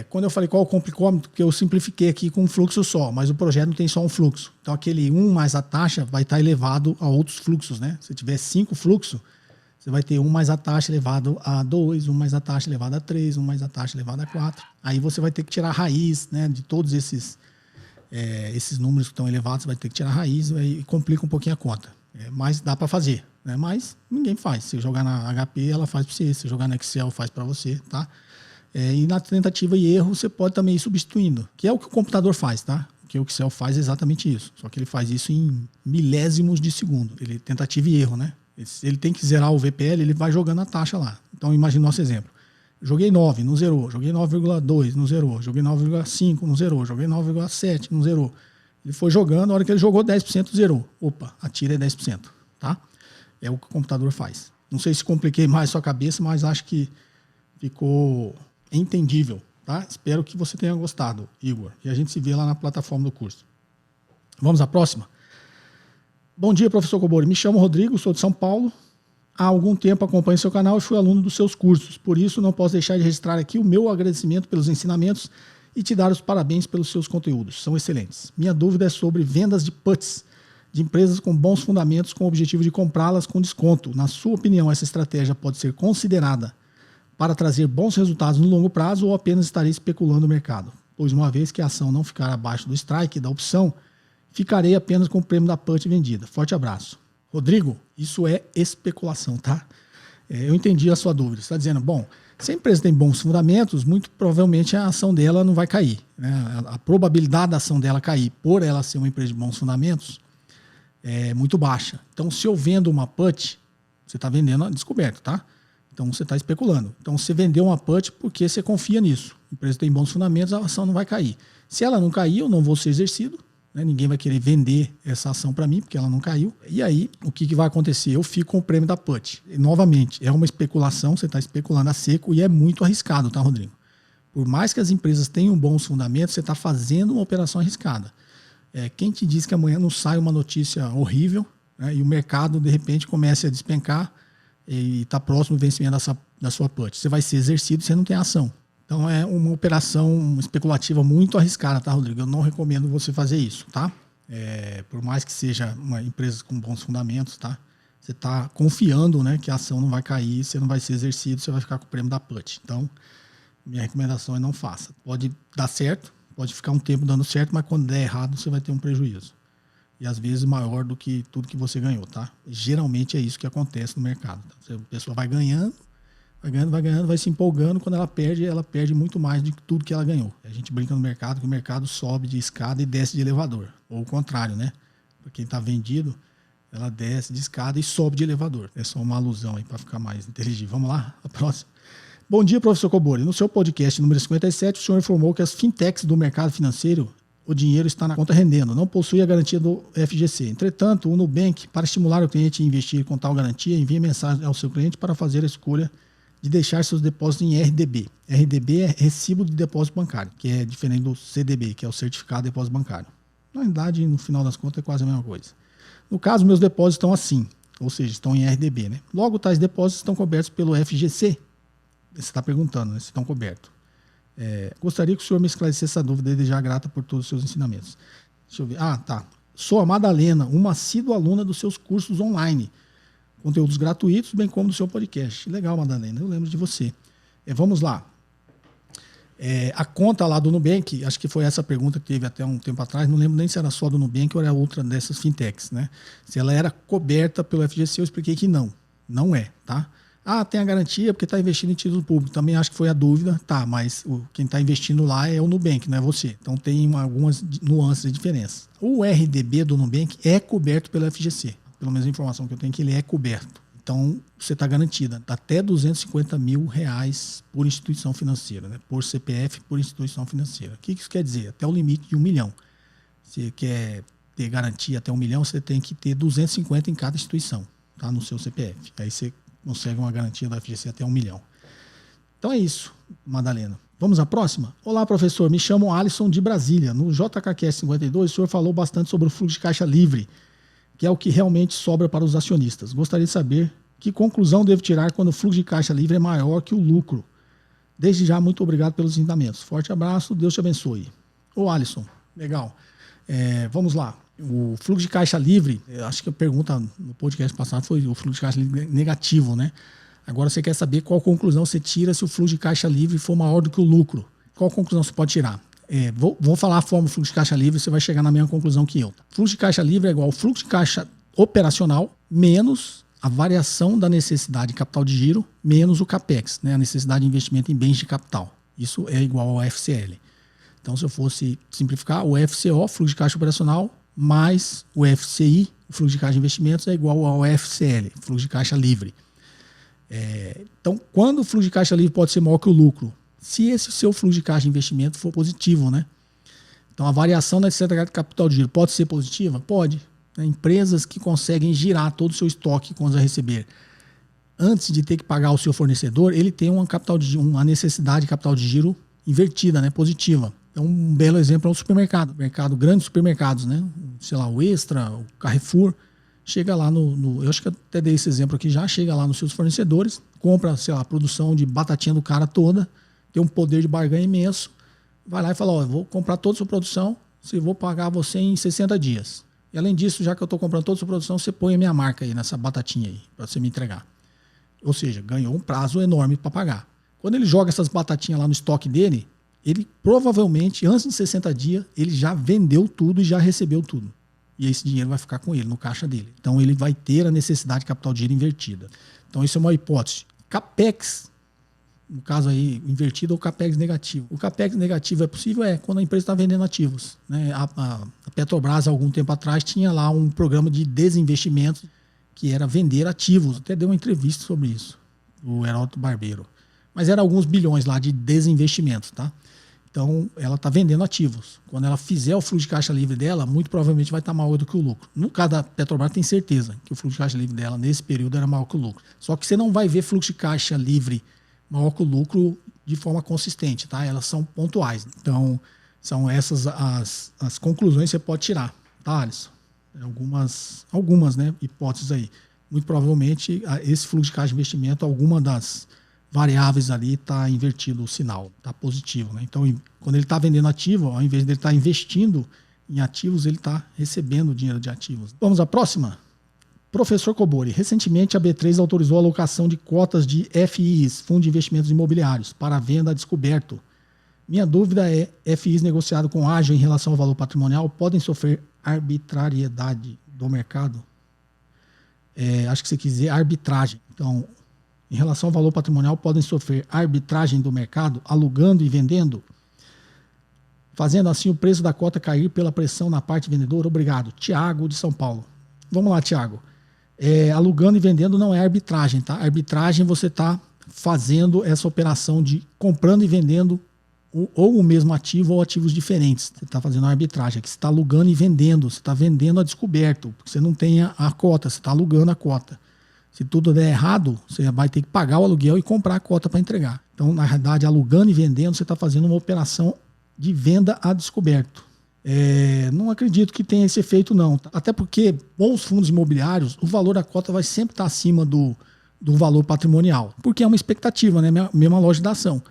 Quando eu falei qual o complicômetro, que eu simplifiquei aqui com um fluxo só, mas o projeto não tem só um fluxo. Então, aquele 1 mais a taxa vai estar elevado a outros fluxos, né? Se tiver 5 fluxos, você vai ter 1 mais a taxa elevado a 2, 1 mais a taxa elevado a 3, 1 mais a taxa elevado a 4. Aí você vai ter que tirar a raiz, né, de todos esses números que estão elevados, você vai ter que tirar a raiz e complica um pouquinho a conta. Mas dá para fazer, né? Mas ninguém faz. Se jogar na HP, ela faz para você. Se jogar no Excel, faz para você, tá? E na tentativa e erro, você pode também ir substituindo, que é o que o computador faz, tá? O que o Excel faz é exatamente isso. Só que ele faz isso em milésimos de segundo. Ele tentativa e erro, né? Ele tem que zerar o VPL, ele vai jogando a taxa lá. Então, imagine o nosso exemplo. Joguei 9, não zerou. Joguei 9,2, não zerou. Joguei 9,5, não zerou. Joguei 9,7, não zerou. Ele foi jogando, a hora que ele jogou 10%, zerou. Opa, a tira é 10%, tá? É o que o computador faz. Não sei se compliquei mais sua cabeça, mas acho que ficou entendível, tá? Espero que você tenha gostado, Igor. E a gente se vê lá na plataforma do curso. Vamos à próxima? Bom dia, professor Cobori. Me chamo Rodrigo, sou de São Paulo. Há algum tempo acompanho seu canal e fui aluno dos seus cursos. Por isso, não posso deixar de registrar aqui o meu agradecimento pelos ensinamentos e te dar os parabéns pelos seus conteúdos. São excelentes. Minha dúvida é sobre vendas de puts, de empresas com bons fundamentos com o objetivo de comprá-las com desconto. Na sua opinião, essa estratégia pode ser considerada para trazer bons resultados no longo prazo ou apenas estarei especulando o mercado? Pois uma vez que a ação não ficar abaixo do strike da opção, ficarei apenas com o prêmio da put vendida. Forte abraço. Rodrigo, isso é especulação, tá? Eu entendi a sua dúvida. Você está dizendo, bom, se a empresa tem bons fundamentos, muito provavelmente a ação dela não vai cair, né? A probabilidade da ação dela cair por ela ser uma empresa de bons fundamentos é muito baixa. Então, se eu vendo uma put, você está vendendo a descoberto, tá? Então, você está especulando. Então, você vendeu uma put porque você confia nisso. A empresa tem bons fundamentos, a ação não vai cair. Se ela não cair, eu não vou ser exercido. Ninguém vai querer vender essa ação para mim, porque ela não caiu. E aí, o que vai acontecer? Eu fico com o prêmio da put. E, novamente, é uma especulação, você está especulando a seco e é muito arriscado, tá, Rodrigo? Por mais que as empresas tenham bons fundamentos, você está fazendo uma operação arriscada. Quem te diz que amanhã não sai uma notícia horrível, né, e o mercado, de repente, comece a despencar e está próximo do vencimento da sua put? Você vai ser exercido e você não tem ação. Então é uma operação especulativa muito arriscada, tá, Rodrigo? Eu não recomendo você fazer isso, tá? Por mais que seja uma empresa com bons fundamentos, tá? Você está confiando, né, que a ação não vai cair, você não vai ser exercido, você vai ficar com o prêmio da put. Então, minha recomendação é não faça. Pode dar certo, pode ficar um tempo dando certo, mas quando der errado, você vai ter um prejuízo. E às vezes maior do que tudo que você ganhou, tá? Geralmente é isso que acontece no mercado. A pessoa vai ganhando, vai se empolgando, quando ela perde muito mais do que tudo que ela ganhou. A gente brinca no mercado que o mercado sobe de escada e desce de elevador. Ou o contrário, né? Para quem está vendido, ela desce de escada e sobe de elevador. É só uma alusão aí para ficar mais inteligível. Vamos lá? A próxima. Bom dia, professor Cobori. No seu podcast número 57, o senhor informou que as fintechs do mercado financeiro, o dinheiro está na conta rendendo, não possui a garantia do FGC. Entretanto, o Nubank, para estimular o cliente a investir com tal garantia, envia mensagem ao seu cliente para fazer a escolha de deixar seus depósitos em RDB. RDB é Recibo de Depósito Bancário, que é diferente do CDB, que é o Certificado de Depósito Bancário. Na verdade, no final das contas, é quase a mesma coisa. No caso, meus depósitos estão assim, ou seja, estão em RDB, né? Logo, tais depósitos estão cobertos pelo FGC. Você está perguntando, né, se estão cobertos. Gostaria que o senhor me esclarecesse essa dúvida, desde já grata por todos os seus ensinamentos. Deixa eu ver. Tá. Sou a Madalena, uma assídua aluna dos seus cursos online. Conteúdos gratuitos, bem como do seu podcast. Legal, Madalena, eu lembro de você. Vamos lá. A conta lá do Nubank, acho que foi essa pergunta que teve até um tempo atrás, não lembro nem se era só do Nubank ou era outra dessas fintechs, né? Se ela era coberta pelo FGC, eu expliquei que não. Não é, tá? Tem a garantia porque está investindo em título público. Também acho que foi a dúvida. Tá, mas quem está investindo lá é o Nubank, não é você. Então tem algumas nuances de diferença. O RDB do Nubank é coberto pelo FGC. Pelo menos a informação que eu tenho é que ele é coberto. Então, você está garantida até R$250 mil por instituição financeira, né? Por CPF, por instituição financeira. O que isso quer dizer? Até o limite de 1 milhão. Você quer ter garantia até 1 milhão, você tem que ter 250 em cada instituição, tá? No seu CPF. Aí você consegue uma garantia da FGC até 1 milhão. Então é isso, Madalena. Vamos à próxima? Olá, professor. Me chamo Alisson de Brasília. No JKQS 52, o senhor falou bastante sobre o fluxo de caixa livre, que é o que realmente sobra para os acionistas. Gostaria de saber que conclusão devo tirar quando o fluxo de caixa livre é maior que o lucro. Desde já, muito obrigado pelos ensinamentos. Forte abraço, Deus te abençoe. Ô, Alisson, legal. Vamos lá. O fluxo de caixa livre, acho que a pergunta no podcast passado foi o fluxo de caixa livre negativo, né? Agora você quer saber qual conclusão você tira se o fluxo de caixa livre for maior do que o lucro. Qual conclusão você pode tirar? Vou falar a forma do fluxo de caixa livre e você vai chegar na mesma conclusão que eu. Fluxo de caixa livre é igual ao fluxo de caixa operacional menos a variação da necessidade de capital de giro menos o CAPEX, né? A necessidade de investimento em bens de capital. Isso é igual ao FCL. Então, se eu fosse simplificar, o FCO, fluxo de caixa operacional, mais o FCI, o fluxo de caixa de investimentos, é igual ao FCL, fluxo de caixa livre. Então, quando o fluxo de caixa livre pode ser maior que o lucro? Se esse seu fluxo de caixa de investimento for positivo, né? Então, a variação da necessidade de capital de giro pode ser positiva? Pode. Empresas que conseguem girar todo o seu estoque quando vai receber antes de ter que pagar o seu fornecedor, ele tem uma necessidade de capital de giro invertida, né? Positiva. Então, um belo exemplo é o supermercado. Grandes supermercados, né? Sei lá, o Extra, o Carrefour. Chega lá eu acho que até dei esse exemplo aqui já, chega lá nos seus fornecedores, compra, sei lá, a produção de batatinha do cara toda, tem um poder de barganha imenso, vai lá e fala, eu vou comprar toda a sua produção, vou pagar você em 60 dias. E além disso, já que eu estou comprando toda a sua produção, você põe a minha marca aí nessa batatinha aí, para você me entregar. Ou seja, ganhou um prazo enorme para pagar. Quando ele joga essas batatinhas lá no estoque dele, ele provavelmente, antes de 60 dias, ele já vendeu tudo e já recebeu tudo. E esse dinheiro vai ficar com ele, no caixa dele. Então ele vai ter a necessidade de capital de giro invertida. Então isso é uma hipótese. CAPEX, no caso aí, invertido ou CAPEX negativo. O CAPEX negativo é possível quando a empresa está vendendo ativos, né? A Petrobras, há algum tempo atrás, tinha lá um programa de desinvestimento que era vender ativos. Até deu uma entrevista sobre isso, o Heródoto Barbeiro. Mas eram alguns bilhões lá de desinvestimento, tá? Então, ela está vendendo ativos. Quando ela fizer o fluxo de caixa livre dela, muito provavelmente vai estar maior do que o lucro. No caso da Petrobras, tem certeza que o fluxo de caixa livre dela, nesse período, era maior que o lucro. Só que você não vai ver fluxo de caixa livre maior que o lucro de forma consistente, tá? Elas são pontuais. Então, são essas as conclusões que você pode tirar, tá, Alisson? Algumas, né, hipóteses aí. Muito provavelmente, esse fluxo de caixa de investimento, alguma das variáveis ali está invertido o sinal, está positivo, né? Então, quando ele está vendendo ativo, ao invés de ele estar investindo em ativos, ele está recebendo dinheiro de ativos. Vamos à próxima? Professor Cobori, recentemente a B3 autorizou a alocação de cotas de FIs, Fundo de Investimentos Imobiliários, para venda a descoberto. Minha dúvida é, FIs negociados com ágio em relação ao valor patrimonial podem sofrer arbitrariedade do mercado? Acho que você quis dizer arbitragem. Então, em relação ao valor patrimonial, podem sofrer arbitragem do mercado, alugando e vendendo, fazendo assim o preço da cota cair pela pressão na parte vendedora? Obrigado. Tiago, de São Paulo. Vamos lá, Tiago. Alugando e vendendo não é arbitragem, tá? Arbitragem, você está fazendo essa operação de comprando e vendendo ou o mesmo ativo ou ativos diferentes. Você está fazendo a arbitragem. Aqui você está alugando e vendendo. Você está vendendo a descoberto, porque você não tem a cota, você está alugando a cota. Se tudo der errado, você vai ter que pagar o aluguel e comprar a cota para entregar. Então, na verdade, alugando e vendendo, você está fazendo uma operação de venda a descoberto. Não acredito que tenha esse efeito, não. Até porque, bons fundos imobiliários, o valor da cota vai sempre estar acima do valor patrimonial. Porque é uma expectativa, né? Mesma lógica da ação.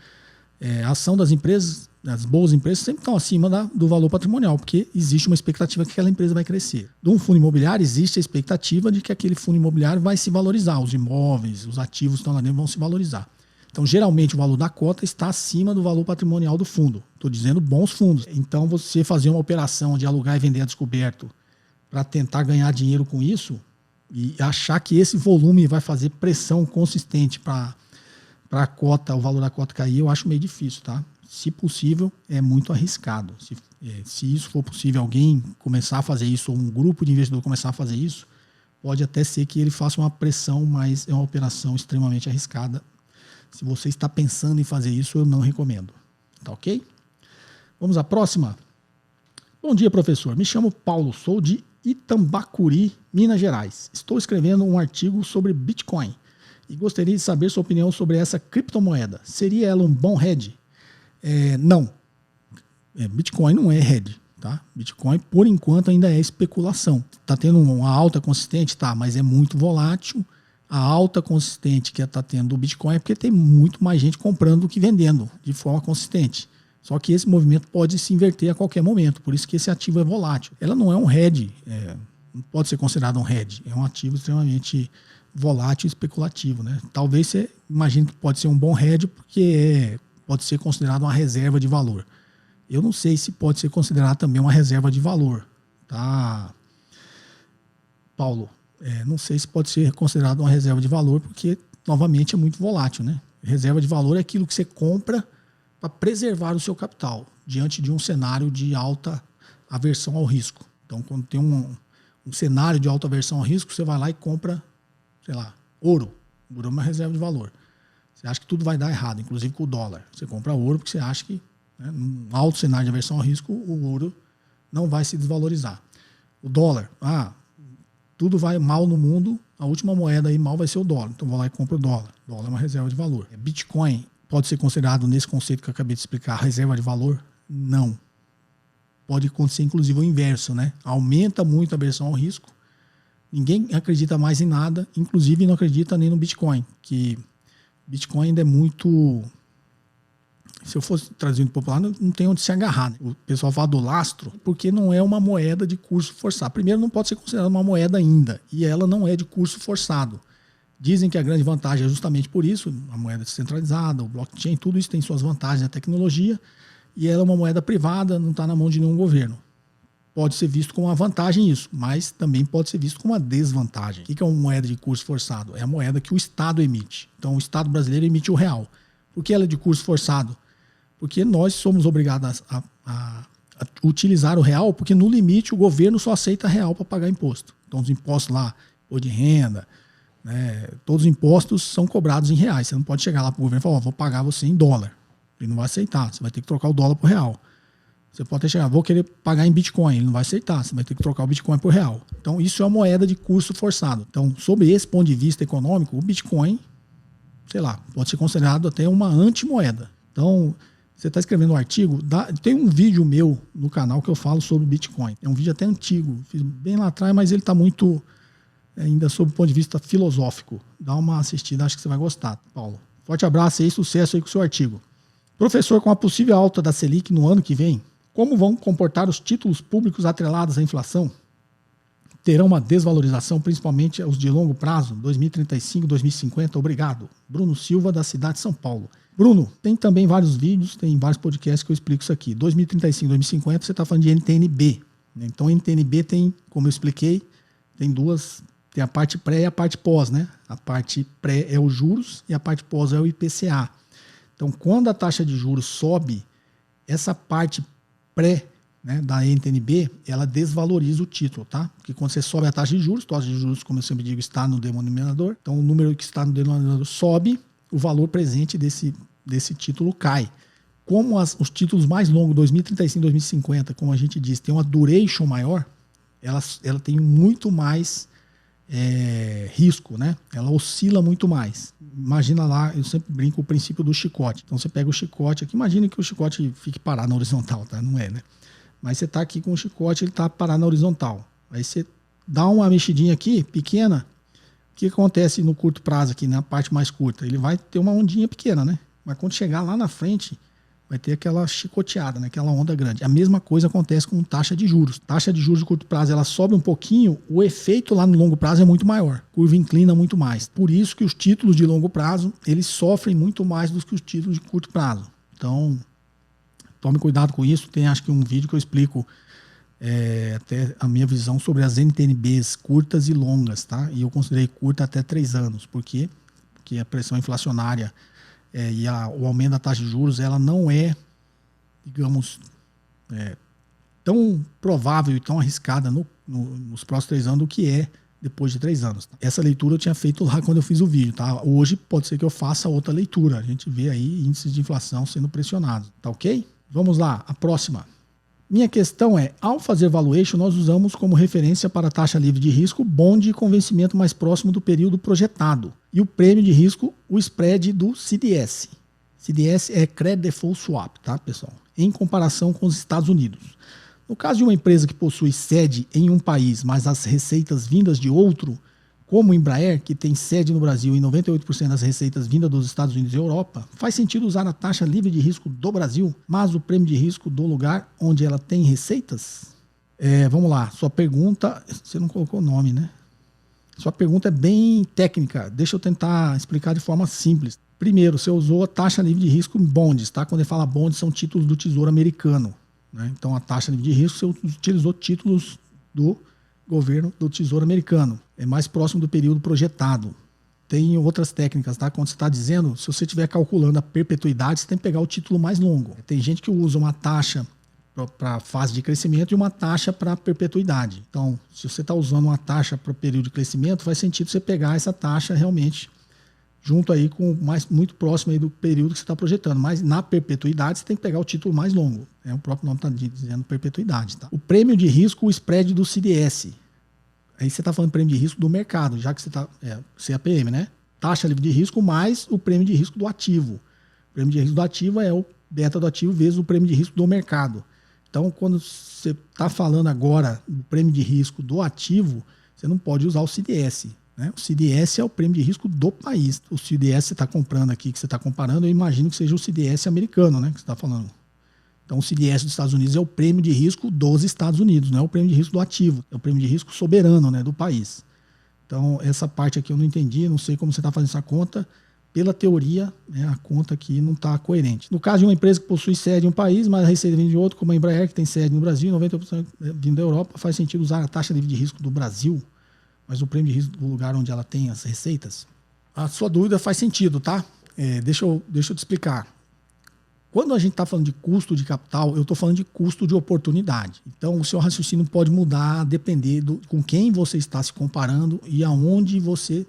A ação das empresas, as boas empresas, sempre estão acima do valor patrimonial, porque existe uma expectativa que aquela empresa vai crescer. De um fundo imobiliário, existe a expectativa de que aquele fundo imobiliário vai se valorizar, os imóveis, os ativos que estão lá dentro vão se valorizar. Então, geralmente, o valor da cota está acima do valor patrimonial do fundo. Estou dizendo bons fundos. Então, você fazer uma operação de alugar e vender a descoberto para tentar ganhar dinheiro com isso e achar que esse volume vai fazer pressão consistente para a cota, o valor da cota cair, eu acho meio difícil, tá? Se possível, é muito arriscado. Se isso for possível, alguém começar a fazer isso, ou um grupo de investidores começar a fazer isso, pode até ser que ele faça uma pressão, mas é uma operação extremamente arriscada. Se você está pensando em fazer isso, eu não recomendo. Tá ok? Vamos à próxima. Bom dia, professor. Me chamo Paulo, sou de Itambacuri, Minas Gerais. Estou escrevendo um artigo sobre Bitcoin e gostaria de saber sua opinião sobre essa criptomoeda. Seria ela um bom hedge? Não. Bitcoin não é hedge. Tá? Bitcoin, por enquanto, ainda é especulação. Está tendo uma alta consistente? Tá, mas é muito volátil. A alta consistente que está tendo do Bitcoin é porque tem muito mais gente comprando do que vendendo de forma consistente. Só que esse movimento pode se inverter a qualquer momento, por isso que esse ativo é volátil. Ela não é um hedge, não pode ser considerado um hedge, é um ativo extremamente volátil e especulativo. Né? Talvez você imagine que pode ser um bom hedge porque pode ser considerado uma reserva de valor. Eu não sei se pode ser considerado também uma reserva de valor, tá, Paulo? Não sei se pode ser considerado uma reserva de valor porque, novamente, é muito volátil. Né? Reserva de valor é aquilo que você compra para preservar o seu capital diante de um cenário de alta aversão ao risco. Então, quando tem um cenário de alta aversão ao risco, você vai lá e compra, sei lá, ouro. Ouro é uma reserva de valor. Você acha que tudo vai dar errado, inclusive com o dólar. Você compra ouro porque você acha que, num alto cenário de aversão ao risco, o ouro não vai se desvalorizar. O dólar, tudo vai mal no mundo, a última moeda aí mal vai ser o dólar. Então, vou lá e compro o dólar. O dólar é uma reserva de valor. Bitcoin pode ser considerado, nesse conceito que eu acabei de explicar, reserva de valor? Não. Pode acontecer, inclusive, o inverso, né? Aumenta muito a aversão ao risco. Ninguém acredita mais em nada, inclusive não acredita nem no Bitcoin, que Bitcoin ainda é muito... Se eu fosse traduzindo popular, não tem onde se agarrar. Né? O pessoal fala do lastro, porque não é uma moeda de curso forçado. Primeiro, não pode ser considerada uma moeda ainda, e ela não é de curso forçado. Dizem que a grande vantagem é justamente por isso, a moeda descentralizada, o blockchain, tudo isso tem suas vantagens na tecnologia, e ela é uma moeda privada, não está na mão de nenhum governo. Pode ser visto como uma vantagem isso, mas também pode ser visto como uma desvantagem. O que é uma moeda de curso forçado? É a moeda que o Estado emite. Então o Estado brasileiro emite o real. Por que ela é de curso forçado? Porque nós somos obrigados a utilizar o real, porque no limite o governo só aceita real para pagar imposto. Então os impostos lá, imposto de renda, né, todos os impostos são cobrados em reais. Você não pode chegar lá para o governo e falar, vou pagar você em dólar. Ele não vai aceitar, você vai ter que trocar o dólar por real. Você pode até chegar, vou querer pagar em Bitcoin, ele não vai aceitar, você vai ter que trocar o Bitcoin por real. Então isso é uma moeda de curso forçado. Então, sob esse ponto de vista econômico, o Bitcoin, sei lá, pode ser considerado até uma antimoeda. Então, você está escrevendo um artigo, tem um vídeo meu no canal que eu falo sobre Bitcoin. É um vídeo até antigo, fiz bem lá atrás, mas ele está muito ainda sob o ponto de vista filosófico. Dá uma assistida, acho que você vai gostar, Paulo. Forte abraço aí, sucesso aí com o seu artigo. Professor, com a possível alta da Selic no ano que vem, como vão comportar os títulos públicos atrelados à inflação? Terão uma desvalorização, principalmente os de longo prazo, 2035, 2050? Obrigado. Bruno Silva, da cidade de São Paulo. Bruno, tem também vários vídeos, tem vários podcasts que eu explico isso aqui. 2035, 2050, você está falando de NTN-B. Então, NTN-B tem, como eu expliquei, tem duas, tem a parte pré e a parte pós, né? A parte pré é os juros e a parte pós é o IPCA. Então, quando a taxa de juros sobe, essa parte pré, né, da NTN-B, ela desvaloriza o título, tá? Porque quando você sobe a taxa de juros, como eu sempre digo, está no denominador. Então, o número que está no denominador sobe, o valor presente desse título cai. Como os títulos mais longos, 2035, 2050, como a gente disse, tem uma duration maior, ela tem muito mais risco, né? Ela oscila muito mais. Imagina lá, eu sempre brinco o princípio do chicote. Então você pega o chicote aqui, imagina que o chicote fique parado na horizontal, tá? Não é, né? Mas você tá aqui com o chicote, ele tá parado na horizontal. Aí você dá uma mexidinha aqui, pequena, o que acontece no curto prazo aqui, na parte mais curta? Ele vai ter uma ondinha pequena, né? Mas quando chegar lá na frente, vai ter aquela chicoteada, né? Aquela onda grande. A mesma coisa acontece com taxa de juros. Taxa de juros de curto prazo, ela sobe um pouquinho, o efeito lá no longo prazo é muito maior. A curva inclina muito mais. Por isso que os títulos de longo prazo, eles sofrem muito mais do que os títulos de curto prazo. Então, tome cuidado com isso. Tem acho que um vídeo que eu explico até a minha visão sobre as NTN-Bs curtas e longas, tá? E eu considerei curta até 3 anos. Por quê? Porque a pressão inflacionária e o aumento da taxa de juros, ela não é, digamos, tão provável e tão arriscada nos próximos 3 anos do que é depois de 3 anos. Essa leitura eu tinha feito lá quando eu fiz o vídeo, tá? Hoje pode ser que eu faça outra leitura. A gente vê aí índices de inflação sendo pressionados, tá ok? Vamos lá, a próxima. Minha questão é, ao fazer valuation, nós usamos como referência para a taxa livre de risco bond com vencimento mais próximo do período projetado. E o prêmio de risco, o spread do CDS. CDS é Credit Default Swap, tá, pessoal? Em comparação com os Estados Unidos. No caso de uma empresa que possui sede em um país, mas as receitas vindas de outro, como a Embraer, que tem sede no Brasil e 98% das receitas vindas dos Estados Unidos e Europa, faz sentido usar a taxa livre de risco do Brasil, mas o prêmio de risco do lugar onde ela tem receitas? Vamos lá, sua pergunta, você não colocou o nome, né? Sua pergunta é bem técnica, deixa eu tentar explicar de forma simples. Primeiro, você usou a taxa livre de risco em bonds, tá? Quando ele fala bonds, são títulos do Tesouro Americano, né? Então a taxa livre de risco, você utilizou títulos do governo do Tesouro Americano. É mais próximo do período projetado. Tem outras técnicas, tá? Quando você está dizendo, se você estiver calculando a perpetuidade, você tem que pegar o título mais longo. Tem gente que usa uma taxa para fase de crescimento e uma taxa para perpetuidade. Então, se você está usando uma taxa para o período de crescimento, faz sentido você pegar essa taxa realmente junto aí com muito próximo aí do período que você está projetando. Mas na perpetuidade você tem que pegar o título mais longo. O próprio nome está dizendo perpetuidade. Tá? O prêmio de risco, o spread do CDS. Aí você está falando prêmio de risco do mercado, já que você está... CAPM, né? Taxa livre de risco mais o prêmio de risco do ativo. O prêmio de risco do ativo é o beta do ativo vezes o prêmio de risco do mercado. Então, quando você está falando agora do prêmio de risco do ativo, você não pode usar o CDS. Né? O CDS é o prêmio de risco do país. O CDS que você está comprando aqui, que você está comparando, eu imagino que seja o CDS americano, né? Que você está falando. Então, o CDS dos Estados Unidos é o prêmio de risco dos Estados Unidos, não é o prêmio de risco do ativo, é o prêmio de risco soberano, né, do país. Então, essa parte aqui eu não entendi, não sei como você está fazendo essa conta. Pela teoria, né, a conta aqui não está coerente. No caso de uma empresa que possui sede em um país, mas a receita vem de outro, como a Embraer, que tem sede no Brasil, 90% vindo da Europa, faz sentido usar a taxa livre de risco do Brasil, mas o prêmio de risco do lugar onde ela tem as receitas? A sua dúvida faz sentido, tá? Deixa eu te explicar. Quando a gente está falando de custo de capital, eu estou falando de custo de oportunidade. Então, o seu raciocínio pode mudar a depender com quem você está se comparando e aonde você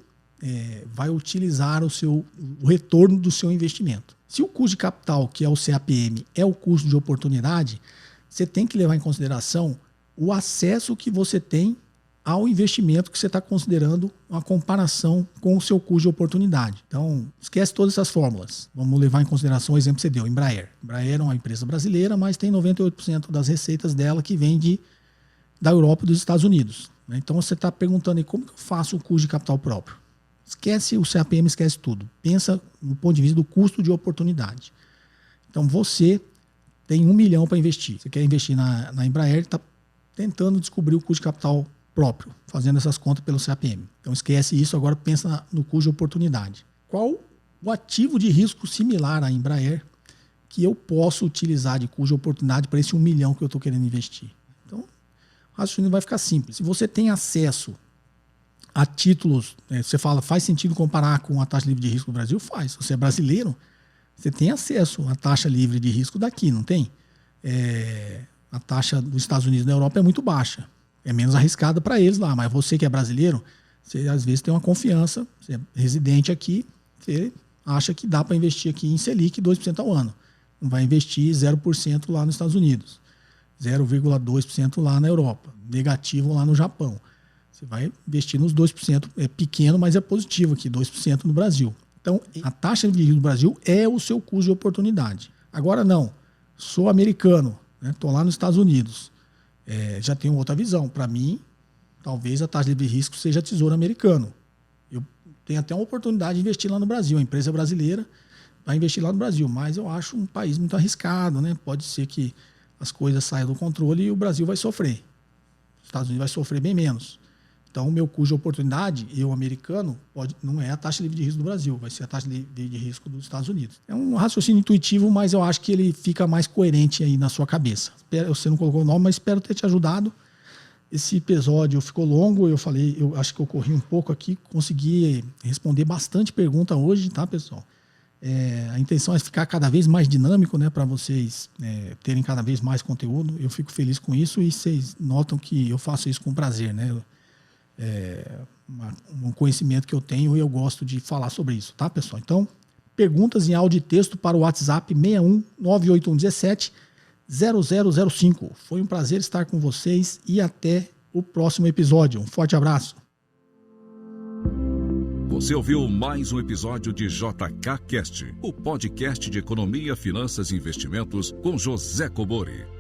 vai utilizar o retorno do seu investimento. Se o custo de capital, que é o CAPM, é o custo de oportunidade, você tem que levar em consideração o acesso que você tem ao investimento que você está considerando uma comparação com o seu custo de oportunidade. Então, esquece todas essas fórmulas. Vamos levar em consideração o exemplo que você deu, Embraer. Embraer é uma empresa brasileira, mas tem 98% das receitas dela que vem da Europa e dos Estados Unidos. Então, você está perguntando aí como que eu faço o custo de capital próprio. Esquece o CAPM, esquece tudo. Pensa no ponto de vista do custo de oportunidade. Então, você tem 1 milhão para investir. Você quer investir na Embraer, está tentando descobrir o custo de capital próprio, fazendo essas contas pelo CAPM. Então esquece isso, agora pensa no custo de oportunidade. Qual o ativo de risco similar à Embraer que eu posso utilizar de custo de oportunidade para esse 1 milhão que eu estou querendo investir? Então, o raciocínio vai ficar simples. Se você tem acesso a títulos, você fala, faz sentido comparar com a taxa livre de risco do Brasil? Faz. Se você é brasileiro, você tem acesso à taxa livre de risco daqui, não tem? A taxa dos Estados Unidos e da Europa é muito baixa. É menos arriscada para eles lá, mas você que é brasileiro, você às vezes tem uma confiança, você é residente aqui, você acha que dá para investir aqui em Selic 2% ao ano. Não vai investir 0% lá nos Estados Unidos, 0,2% lá na Europa, negativo lá no Japão. Você vai investir nos 2%, é pequeno, mas é positivo aqui, 2% no Brasil. Então, a taxa de risco do Brasil é o seu custo de oportunidade. Agora não, sou americano, estou lá nos Estados Unidos. Já tenho outra visão. Para mim, talvez a taxa de risco seja Tesouro Americano. Eu tenho até uma oportunidade de investir lá no Brasil. A empresa brasileira vai investir lá no Brasil, mas eu acho um país muito arriscado, né? Pode ser que as coisas saiam do controle e o Brasil vai sofrer. Os Estados Unidos vai sofrer bem menos. Então, o meu custo de oportunidade, eu americano, não é a taxa livre de risco do Brasil, vai ser a taxa livre de risco dos Estados Unidos. É um raciocínio intuitivo, mas eu acho que ele fica mais coerente aí na sua cabeça. Você não colocou o nome, mas espero ter te ajudado. Esse episódio ficou longo, eu acho que eu corri um pouco aqui, consegui responder bastante pergunta hoje, tá, pessoal? A intenção é ficar cada vez mais dinâmico, né, para vocês terem cada vez mais conteúdo. Eu fico feliz com isso e vocês notam que eu faço isso com prazer, né? Um conhecimento que eu tenho e eu gosto de falar sobre isso, tá, pessoal? Então, perguntas em áudio e texto para o WhatsApp 61 98117 0005. Foi um prazer estar com vocês e até o próximo episódio. Um forte abraço. Você ouviu mais um episódio de JK Cast, o podcast de economia, finanças e investimentos com José Cobori.